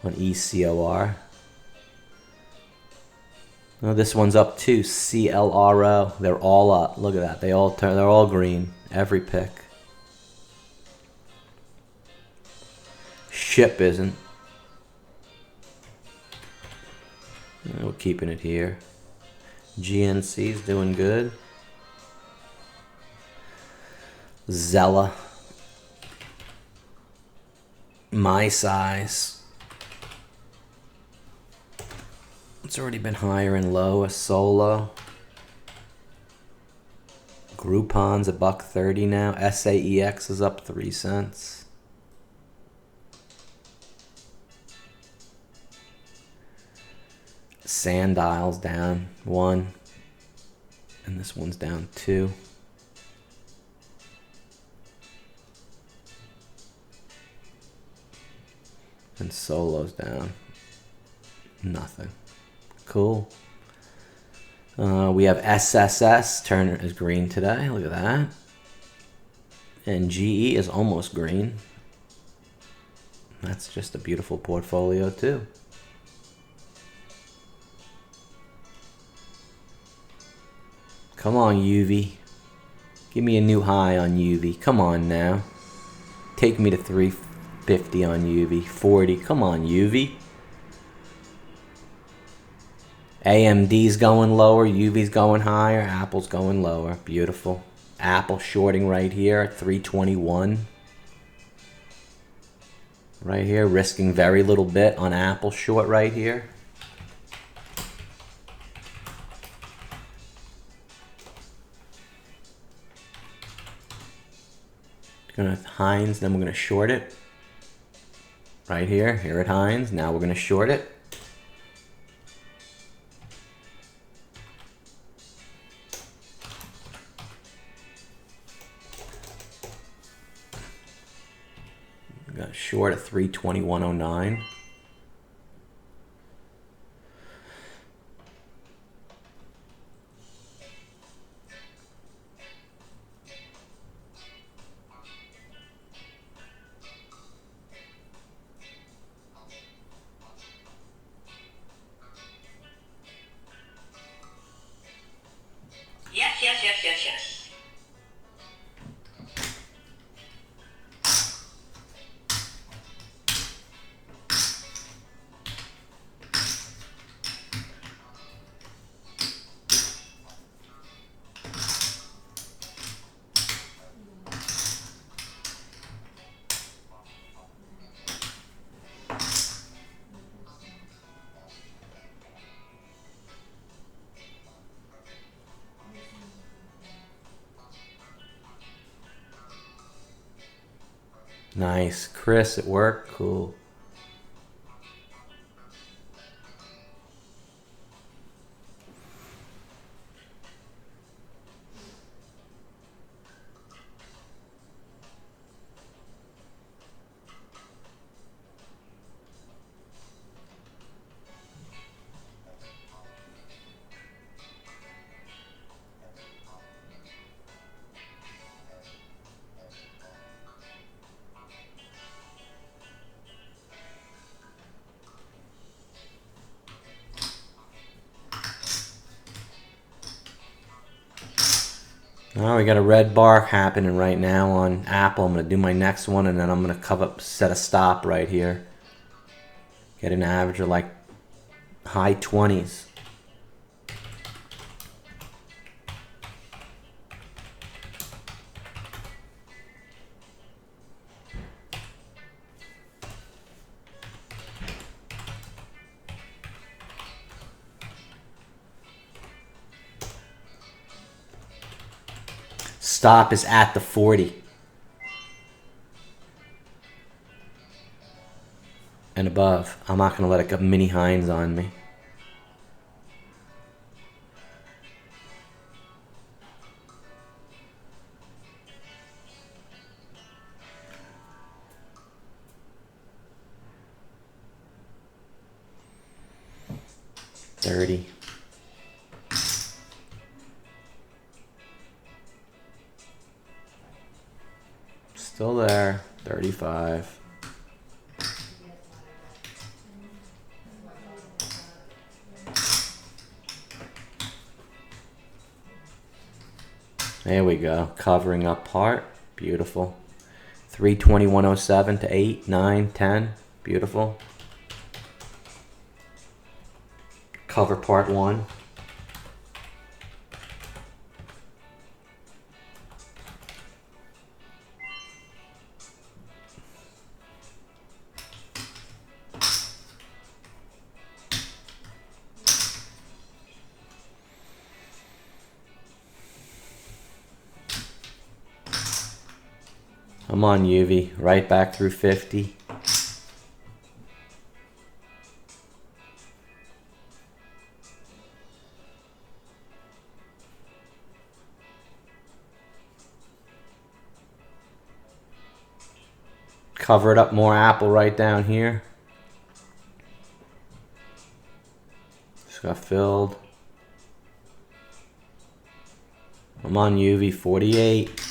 on ECOR. Oh, this one's up too. CLRO. They're all up. Look at that. They're all green. Every pick. Ship isn't. We're keeping it here. GNC's doing good. Zella. My size. It's already been higher and low. A Solo. Groupon's $1.30 now. SAEX is up 3 cents. Sandial's down 1. And this one's down 2. And Solo's down nothing. Cool. We have SSS. Turner is green today. Look at that. And GE is almost green. That's just a beautiful portfolio too. Come on, UV. Give me a new high on UV. Come on now. Take me to 350 on UV. 40. Come on, UV. AMD's going lower. UV's going higher. Apple's going lower. Beautiful. Apple shorting right here at 321. Right here. Risking very little bit on Apple short right here. Gonna Heinz, then we're gonna short it. Right here at Heinz. Now we're gonna short it. We got short at 321.09. Yes. Nice. Chris at work. Cool. Oh, we got a red bar happening right now on Apple. I'm going to do my next one, and then I'm going to set a stop right here. Get an average of like high 20s. Stop is at the 40. and above. I'm not going to let it go mini hinds on me. $30. Still there. $35. There we go. Covering up part. Beautiful. 321.07 to 8, 9, 10. Beautiful. Cover part 1. I'm on UV, right back through 50. Cover it up more apple right down here. Just got filled. I'm on UV 48.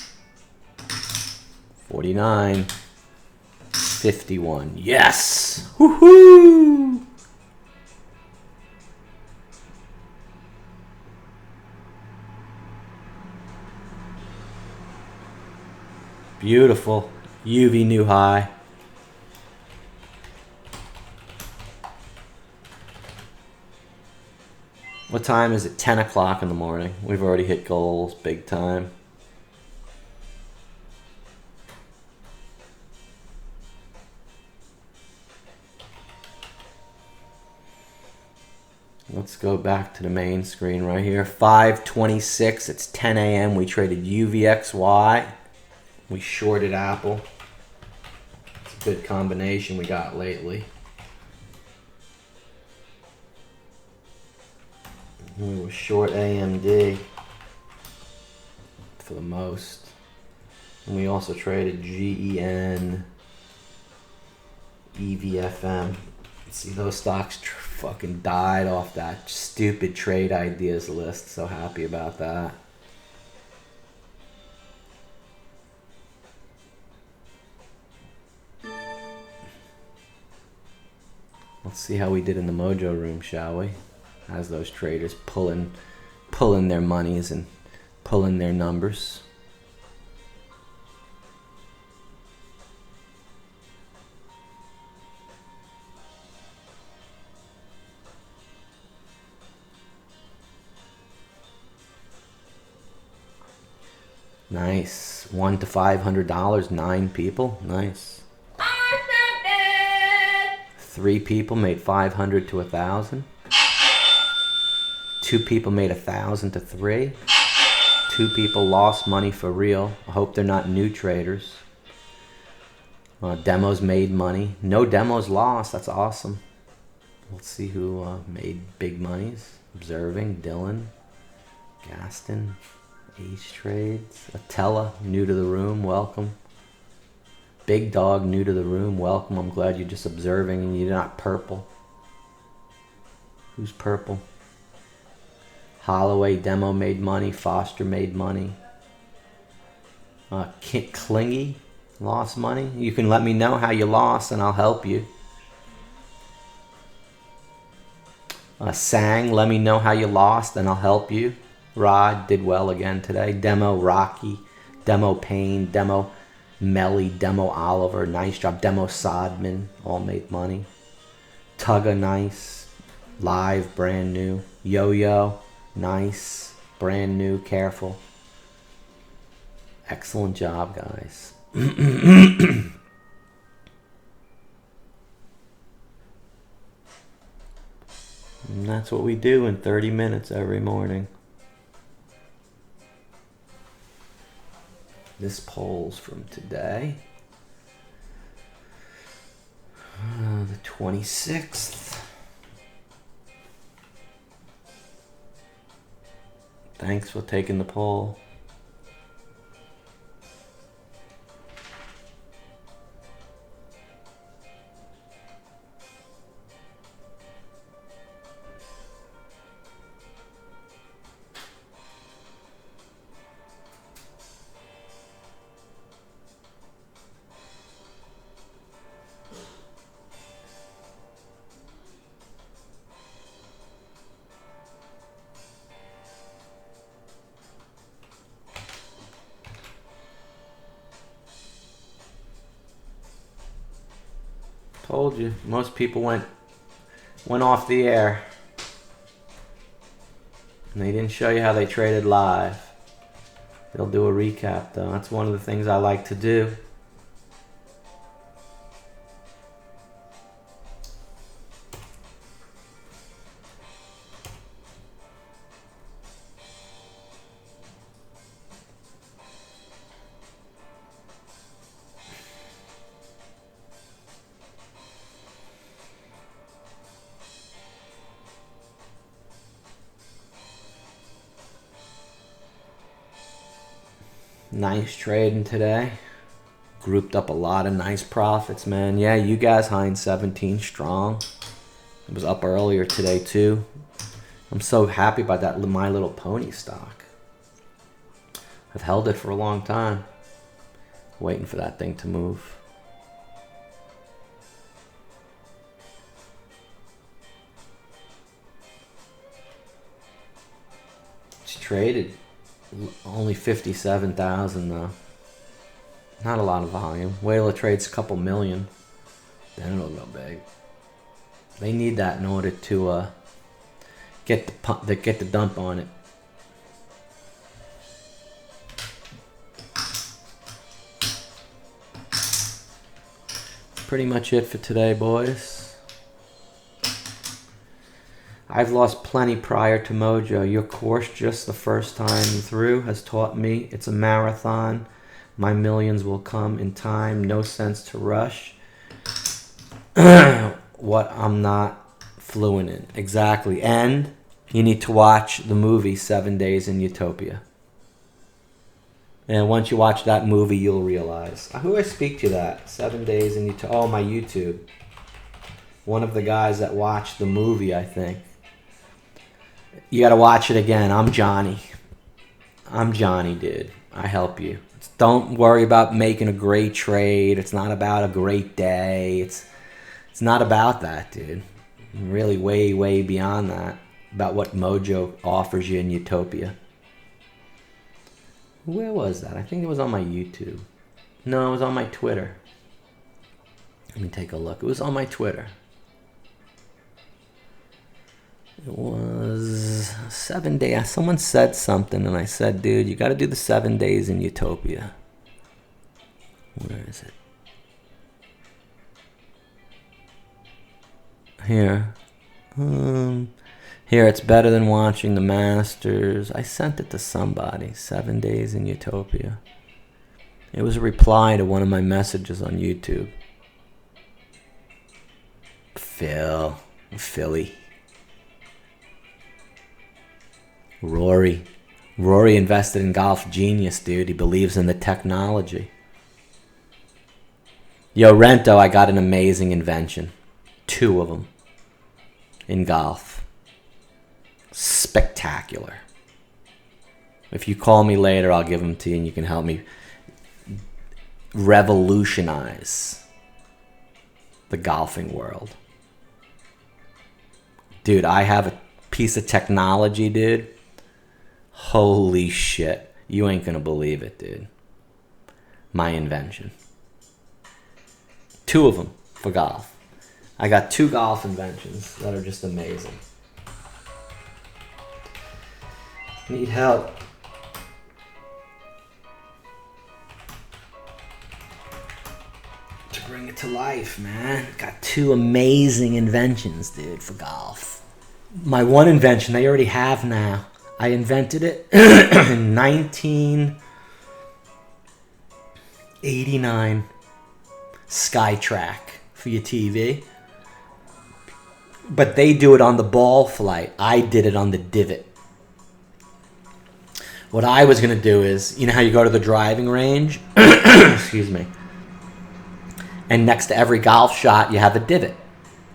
49. 51. Yes! Woohoo! Beautiful. UV new high. What time is it? 10 o'clock in the morning. We've already hit goals big time. Let's go back to the main screen right here. 5:26. It's 10 a.m. We traded UVXY. We shorted Apple. It's a good combination we got lately. We were short AMD for the most. And we also traded GEN, EVFM. See, those stocks fucking died off that stupid trade ideas list. So happy about that. Let's see how we did in the Mojo room, shall we? As those traders pulling their monies and pulling their numbers. Nice. $1 to $500. 9 people. Nice. 3 people made 500 to 1,000. 2 people made 1,000 to 3. 2 people lost money for real. I hope they're not new traders. Demos made money. No demos lost. That's awesome. Let's see who made big monies. Observing. Dylan. Gaston. Ace Trades. Atella, new to the room. Welcome. Big Dog, new to the room. Welcome. I'm glad you're just observing and you're not purple. Who's purple? Holloway demo made money. Foster made money. Clingy lost money. You can let me know how you lost and I'll help you. Sang, let me know how you lost and I'll help you. Rod did well again today. Demo Rocky. Demo Payne. Demo Melly. Demo Oliver. Nice job. Demo Sodman. All made money. Tugga, nice. Live, brand new. Yo-Yo. Nice. Brand new. Careful. Excellent job, guys. And that's what we do in 30 minutes every morning. This poll's from today. The 26th. Thanks for taking the poll. Told you, most people went off the air. And they didn't show you how they traded live. They'll do a recap though. That's one of the things I like to do. Nice trading today. Grouped up a lot of nice profits, man. Yeah, you guys, Heinz 17 strong. It was up earlier today too. I'm so happy about that My Little Pony stock. I've held it for a long time. Waiting for that thing to move. It's traded. Only 57,000 though. Not a lot of volume. Whaler trades a couple million. Then it'll go big. They need that in order to get the dump on it. Pretty much it for today, boys. I've lost plenty prior to Mojo. Your course, just the first time through, has taught me it's a marathon. My millions will come in time. No sense to rush. What I'm not fluent in. Exactly. And you need to watch the movie 7 Days in Utopia. And once you watch that movie, you'll realize. Who do I speak to that? 7 Days in Utopia. Oh, my YouTube. One of the guys that watched the movie, I think. You gotta watch it again. I'm Johnny. I'm Johnny, dude. I help you. Don't worry about making a great trade. It's not about a great day. It's not about that, dude. Really way, way beyond that. About what Mojo offers you in Utopia. Where was that? I think it was on my YouTube. No, it was on my Twitter. Let me take a look. It was on my Twitter. It was 7 days. Someone said something, and I said, dude, you got to do the 7 days in Utopia. Where is it? Here. Here, it's better than watching the Masters. I sent it to somebody. 7 days in Utopia. It was a reply to one of my messages on YouTube. Philly. Rory invested in Golf Genius, dude. He believes in the technology. Yo, Rento, I got an amazing invention. 2 of them. In golf. Spectacular. If you call me later, I'll give them to you and you can help me revolutionize the golfing world. Dude, I have a piece of technology, dude. Holy shit. You ain't gonna believe it, dude. My invention. 2 of them for golf. I got 2 golf inventions that are just amazing. Need help. To bring it to life, man. Got 2 amazing inventions, dude, for golf. My one invention I already have now. I invented it in 1989. Skytrack for your TV. But they do it on the ball flight. I did it on the divot. What I was going to do is, you know how you go to the driving range? Excuse me. And next to every golf shot, you have a divot.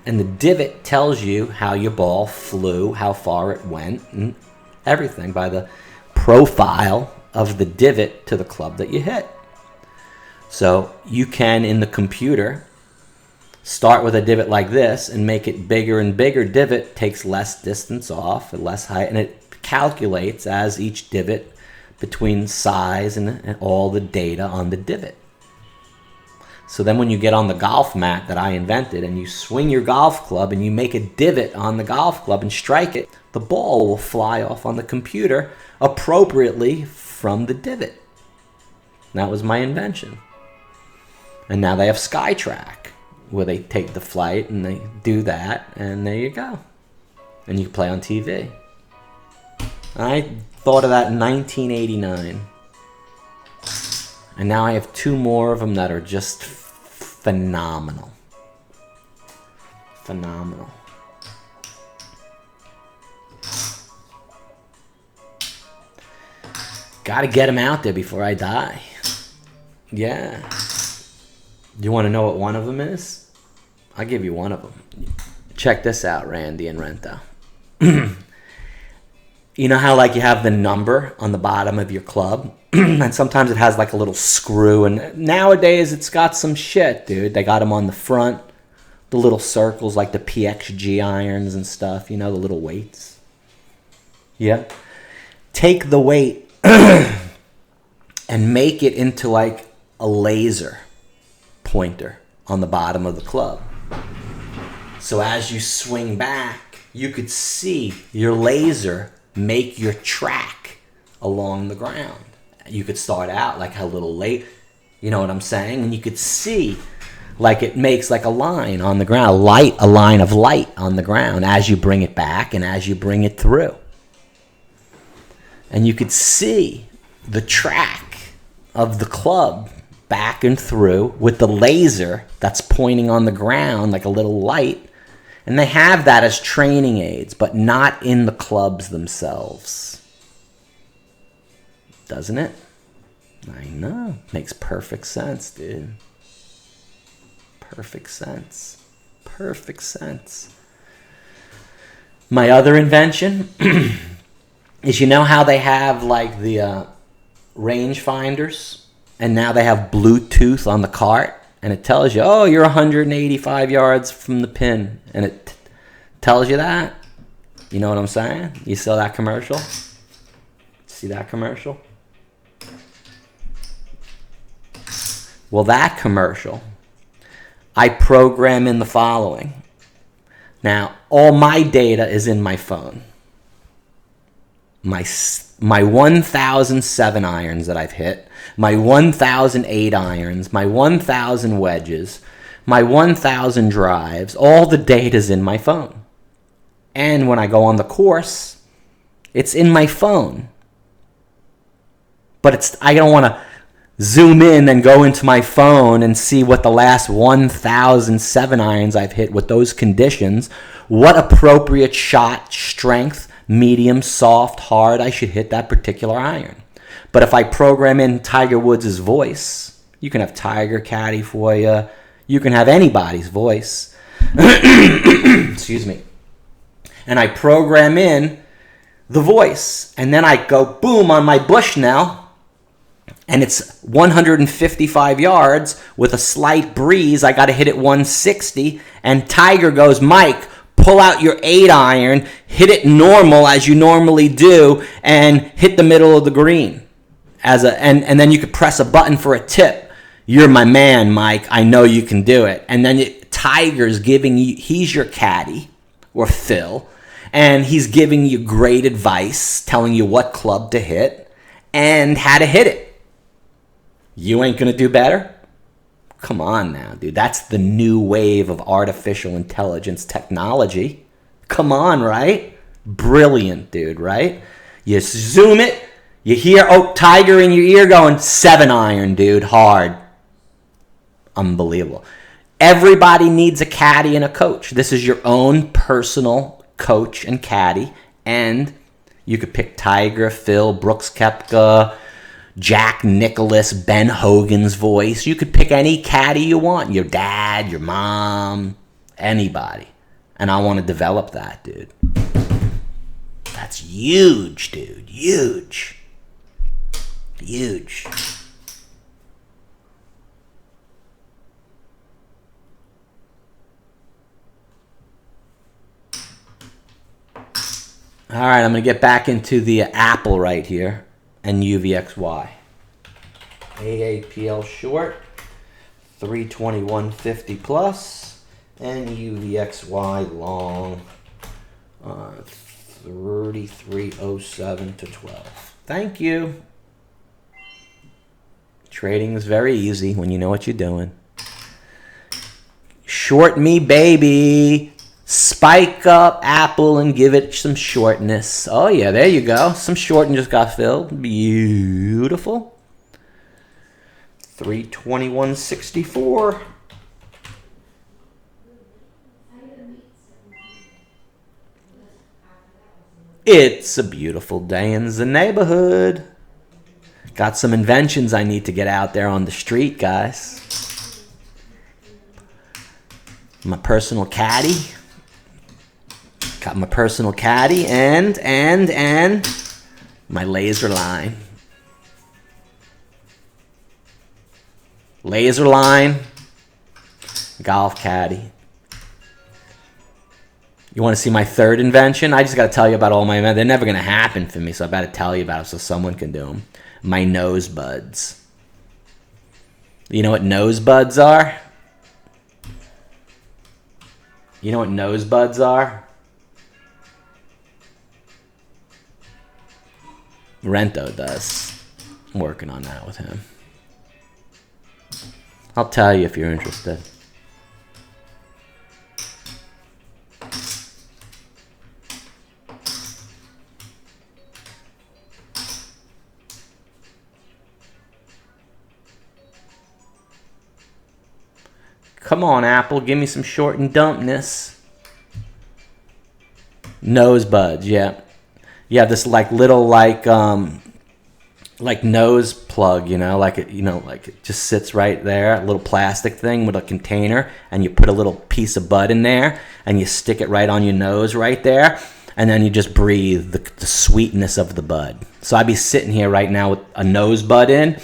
And the divot tells you how your ball flew, how far it went, and everything by the profile of the divot to the club that you hit. So you can, in the computer, start with a divot like this and make it bigger and bigger. Divot takes less distance off and less height, and it calculates as each divot between size and all the data on the divot. So then when you get on the golf mat that I invented and you swing your golf club and you make a divot on the golf club and strike it, the ball will fly off on the computer appropriately from the divot. That was my invention. And now they have SkyTrack, where they take the flight and they do that, and there you go. And you can play on TV. I thought of that in 1989. And now I have 2 more of them that are just phenomenal. Phenomenal. Gotta get them out there before I die. Yeah. You want to know what one of them is? I'll give you one of them. Check this out, Randy and Rento. You know how like you have the number on the bottom of your club? And sometimes it has like a little screw. And nowadays it's got some shit, dude. They got them on the front. The little circles like the PXG irons and stuff. You know, the little weights. Yeah. Take the weight and make it into like a laser pointer on the bottom of the club. So as you swing back, you could see your laser make your track along the ground. You could start out like a little late, you know what I'm saying? And you could see like it makes like a line on the ground, a line of light on the ground as you bring it back and as you bring it through. And you could see the track of the club back and through with the laser that's pointing on the ground like a little light. And they have that as training aids, but not in the clubs themselves. Doesn't it? I know. Makes perfect sense, dude. Perfect sense. Perfect sense. My other invention is, you know how they have like the range finders, and now they have Bluetooth on the cart, and it tells you, oh, you're 185 yards from the pin, and it tells you that. You know what I'm saying? You saw that commercial? See that commercial? Well, that commercial, I program in the following. Now, all my data is in my phone. My 1,007 irons that I've hit, my 1,008 irons, my 1,000 wedges, my 1,000 drives, all the data's in my phone. And when I go on the course, it's in my phone. But I don't want to zoom in and go into my phone and see what the last 1,007 irons I've hit with those conditions, what appropriate shot strength, medium, soft, hard I should hit that particular iron. But if I program in Tiger Woods' voice, you can have Tiger Caddy for you. You can have anybody's voice. Excuse me. And I program in the voice. And then I go boom on my Bushnell. And it's 155 yards with a slight breeze. I got to hit it 160. And Tiger goes, Mike, pull out your 8-iron, hit it normal as you normally do, and hit the middle of the green. And then you could press a button for a tip. You're my man, Mike. I know you can do it. And then Tiger's giving you, he's your caddy, or Phil, and he's giving you great advice, telling you what club to hit and how to hit it. You ain't going to do better? Come on now, dude. That's the new wave of artificial intelligence technology. Come on, right? Brilliant, dude, right? You zoom it, you hear, oh, Tiger in your ear going, 7-iron, dude, hard. Unbelievable. Everybody needs a caddy and a coach. This is your own personal coach and caddy. And you could pick Tiger, Phil, Brooks Koepka, Jack Nicklaus, Ben Hogan's voice. You could pick any caddy you want. Your dad, your mom, anybody. And I want to develop that, dude. That's huge, dude. Huge. Huge. All right, I'm going to get back into the Apple right here and UVXY. AAPL short, 321.50 plus, and UVXY long, 33.07 to 12. Thank you. Trading is very easy when you know what you're doing. Short me, baby. Spike up Apple and give it some shortness. Oh, yeah, there you go. Some shorting just got filled. Beautiful. 321.64. It's a beautiful day in the neighborhood. Got some inventions I need to get out there on the street, guys. My personal caddy. Got my personal caddy and my laser line. Laser line, golf caddy. You want to see my third invention? I just got to tell you about all my inventions. They're never going to happen for me, so I better tell you about them so someone can do them. My nose buds. You know what nose buds are? You know what nose buds are? Rento does. I'm working on that with him. I'll tell you if you're interested. Come on, Apple, give me some short and dumpness. Nose buds, yeah. Yeah, this like little like nose plug, you know, like it just sits right there, a little plastic thing with a container, and you put a little piece of bud in there, and you stick it right on your nose right there, and then you just breathe the sweetness of the bud. So I'd be sitting here right now with a nose bud in,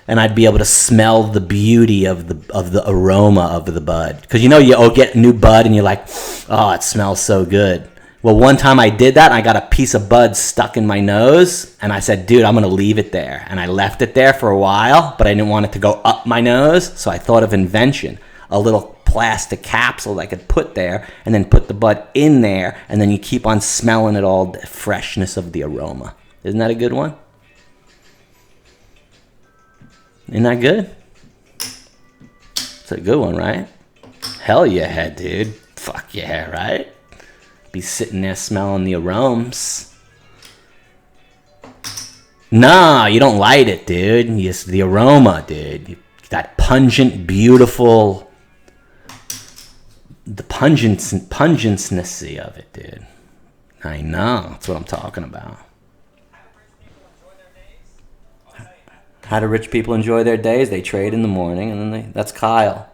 and I'd be able to smell the beauty of the aroma of the bud. Because you know you get new bud and you're like, oh, it smells so good. Well, one time I did that, and I got a piece of bud stuck in my nose, and I said, dude, I'm going to leave it there. And I left it there for a while, but I didn't want it to go up my nose, so I thought of invention, a little plastic capsule that I could put there, and then put the bud in there, and then you keep on smelling it all, the freshness of the aroma. Isn't that a good one? Isn't that good? It's a good one, right? Hell yeah, dude. Fuck yeah, right? Be sitting there smelling the aromas. Nah, you don't light it, dude. It's the aroma, dude. That pungent, beautiful, the pungency of it, dude. I know. That's what I'm talking about. How do rich people enjoy their days? They trade in the morning, and then that's Kyle.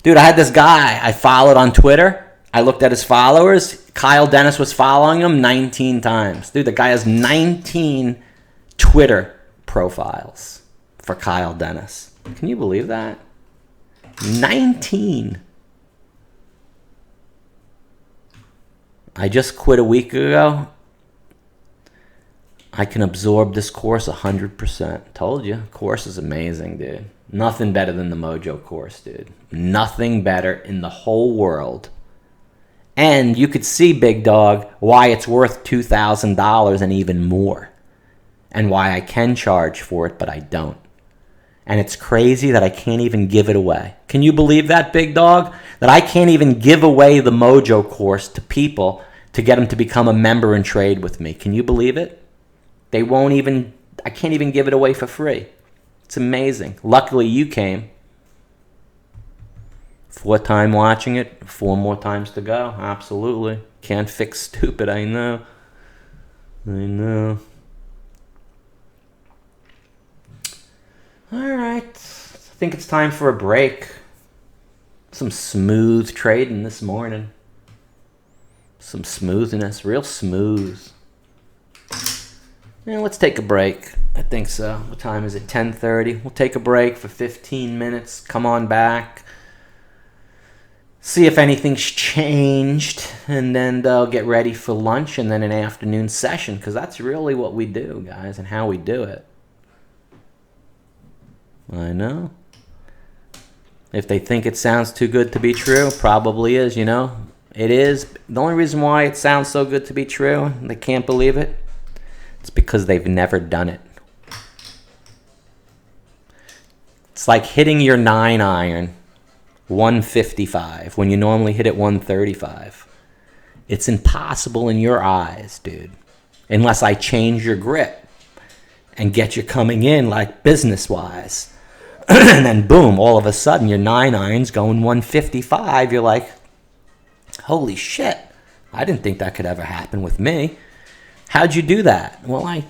Dude, I had this guy I followed on Twitter. I looked at his followers. Kyle Dennis was following him 19 times. Dude, the guy has 19 Twitter profiles for Kyle Dennis. Can you believe that? 19. I just quit a week ago. I can absorb this course 100%. Told you, course is amazing, dude. Nothing better than the MOJO course, dude. Nothing better in the whole world. And you could see, big dog, why it's worth $2,000 and even more. And why I can charge for it, but I don't. And it's crazy that I can't even give it away. Can you believe that, big dog? That I can't even give away the MOJO course to people to get them to become a member and trade with me. Can you believe it? They won't even, I can't even give it away for free. It's amazing. Luckily you came. 4th time watching it, 4 more times to go. Absolutely. Can't fix stupid, I know. I know. Alright. I think it's time for a break. Some smooth trading this morning. Some smoothness, real smooth. Yeah, let's take a break. I think so. What time is it? 10:30. We'll take a break for 15 minutes. Come on back. See if anything's changed. And then they'll get ready for lunch and then an afternoon session. Because that's really what we do, guys, and how we do it. I know. If they think it sounds too good to be true, probably is, you know. It is. The only reason why it sounds so good to be true, they can't believe it, it's because they've never done it. It's like hitting your 9-iron 155 when you normally hit it 135. It's impossible in your eyes, dude, unless I change your grip and get you coming in like business-wise. And then boom, all of a sudden your 9-iron's going 155. You're like, holy shit, I didn't think that could ever happen with me. How'd you do that? Well, I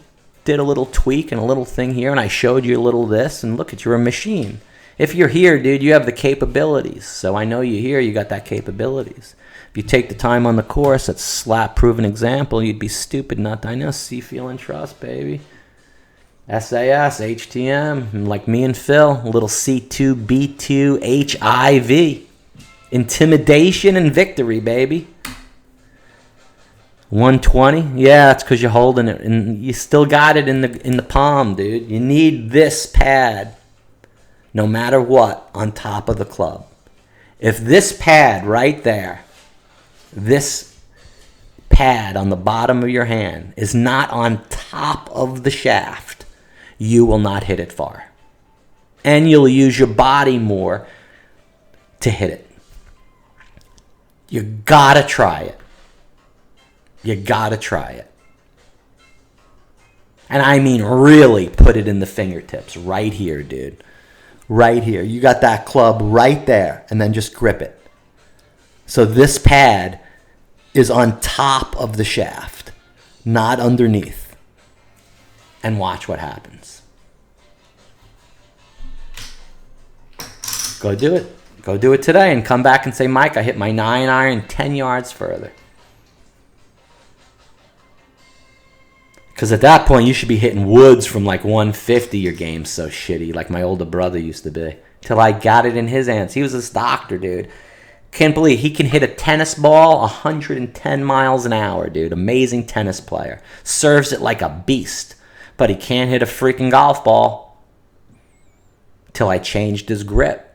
did a little tweak and a little thing here, and I showed you a little this, and look at, you're a machine. If you're here, dude, you have the capabilities. So I know you're here, you got that capabilities. If you take the time on the course, that's slap proven example, you'd be stupid not to. I know, see, feel, and trust, baby. SAS, HTM, like me and Phil, a little C2, B2, HIV. Intimidation and victory, baby. 120, yeah, that's because you're holding it, and you still got it in the palm, dude. You need this pad, no matter what, on top of the club. If this pad right there, this pad on the bottom of your hand is not on top of the shaft, you will not hit it far. And you'll use your body more to hit it. You gotta try it. You gotta try it. And I mean really put it in the fingertips. Right here, dude. Right here. You got that club right there. And then just grip it. So this pad is on top of the shaft, not underneath. And watch what happens. Go do it. Go do it today and come back and say, Mike, I hit my 9-iron 10 yards further. Because at that point, you should be hitting woods from like 150. Your game's so shitty, like my older brother used to be. Till I got it in his hands. He was this doctor, dude. Can't believe he can hit a tennis ball 110 miles an hour, dude. Amazing tennis player. Serves it like a beast. But he can't hit a freaking golf ball. Till I changed his grip.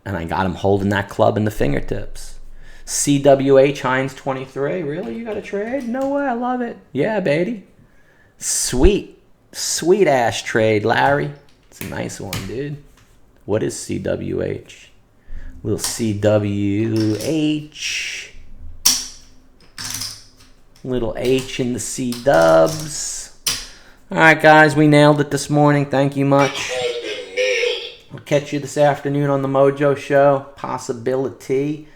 And I got him holding that club in the fingertips. CWH Hines 23. Really? You got a trade? No way. I love it. Yeah, baby. Sweet. Sweet ass trade, Larry. It's a nice one, dude. What is CWH? Little CWH. Little H in the C dubs. Alright, guys. We nailed it this morning. Thank you much. I'll catch you this afternoon on the Mojo Show. Possibility.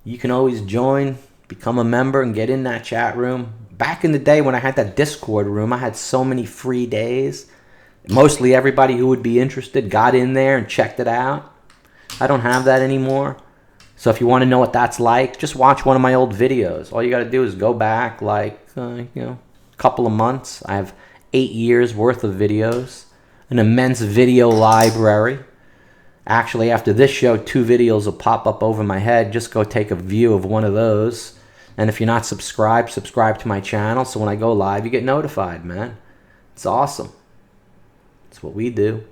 You can always join, become a member, and get in that chat room. Back in the day when I had that Discord room, I had so many free days. Mostly everybody who would be interested got in there and checked it out. I don't have that anymore. So if you want to know what that's like, just watch one of my old videos. All you got to do is go back like, a couple of months. I have 8 years worth of videos. An immense video library. Actually, after this show, 2 videos will pop up over my head. Just go take a view of one of those. And if you're not subscribed, subscribe to my channel. So when I go live, you get notified, man. It's awesome. It's what we do.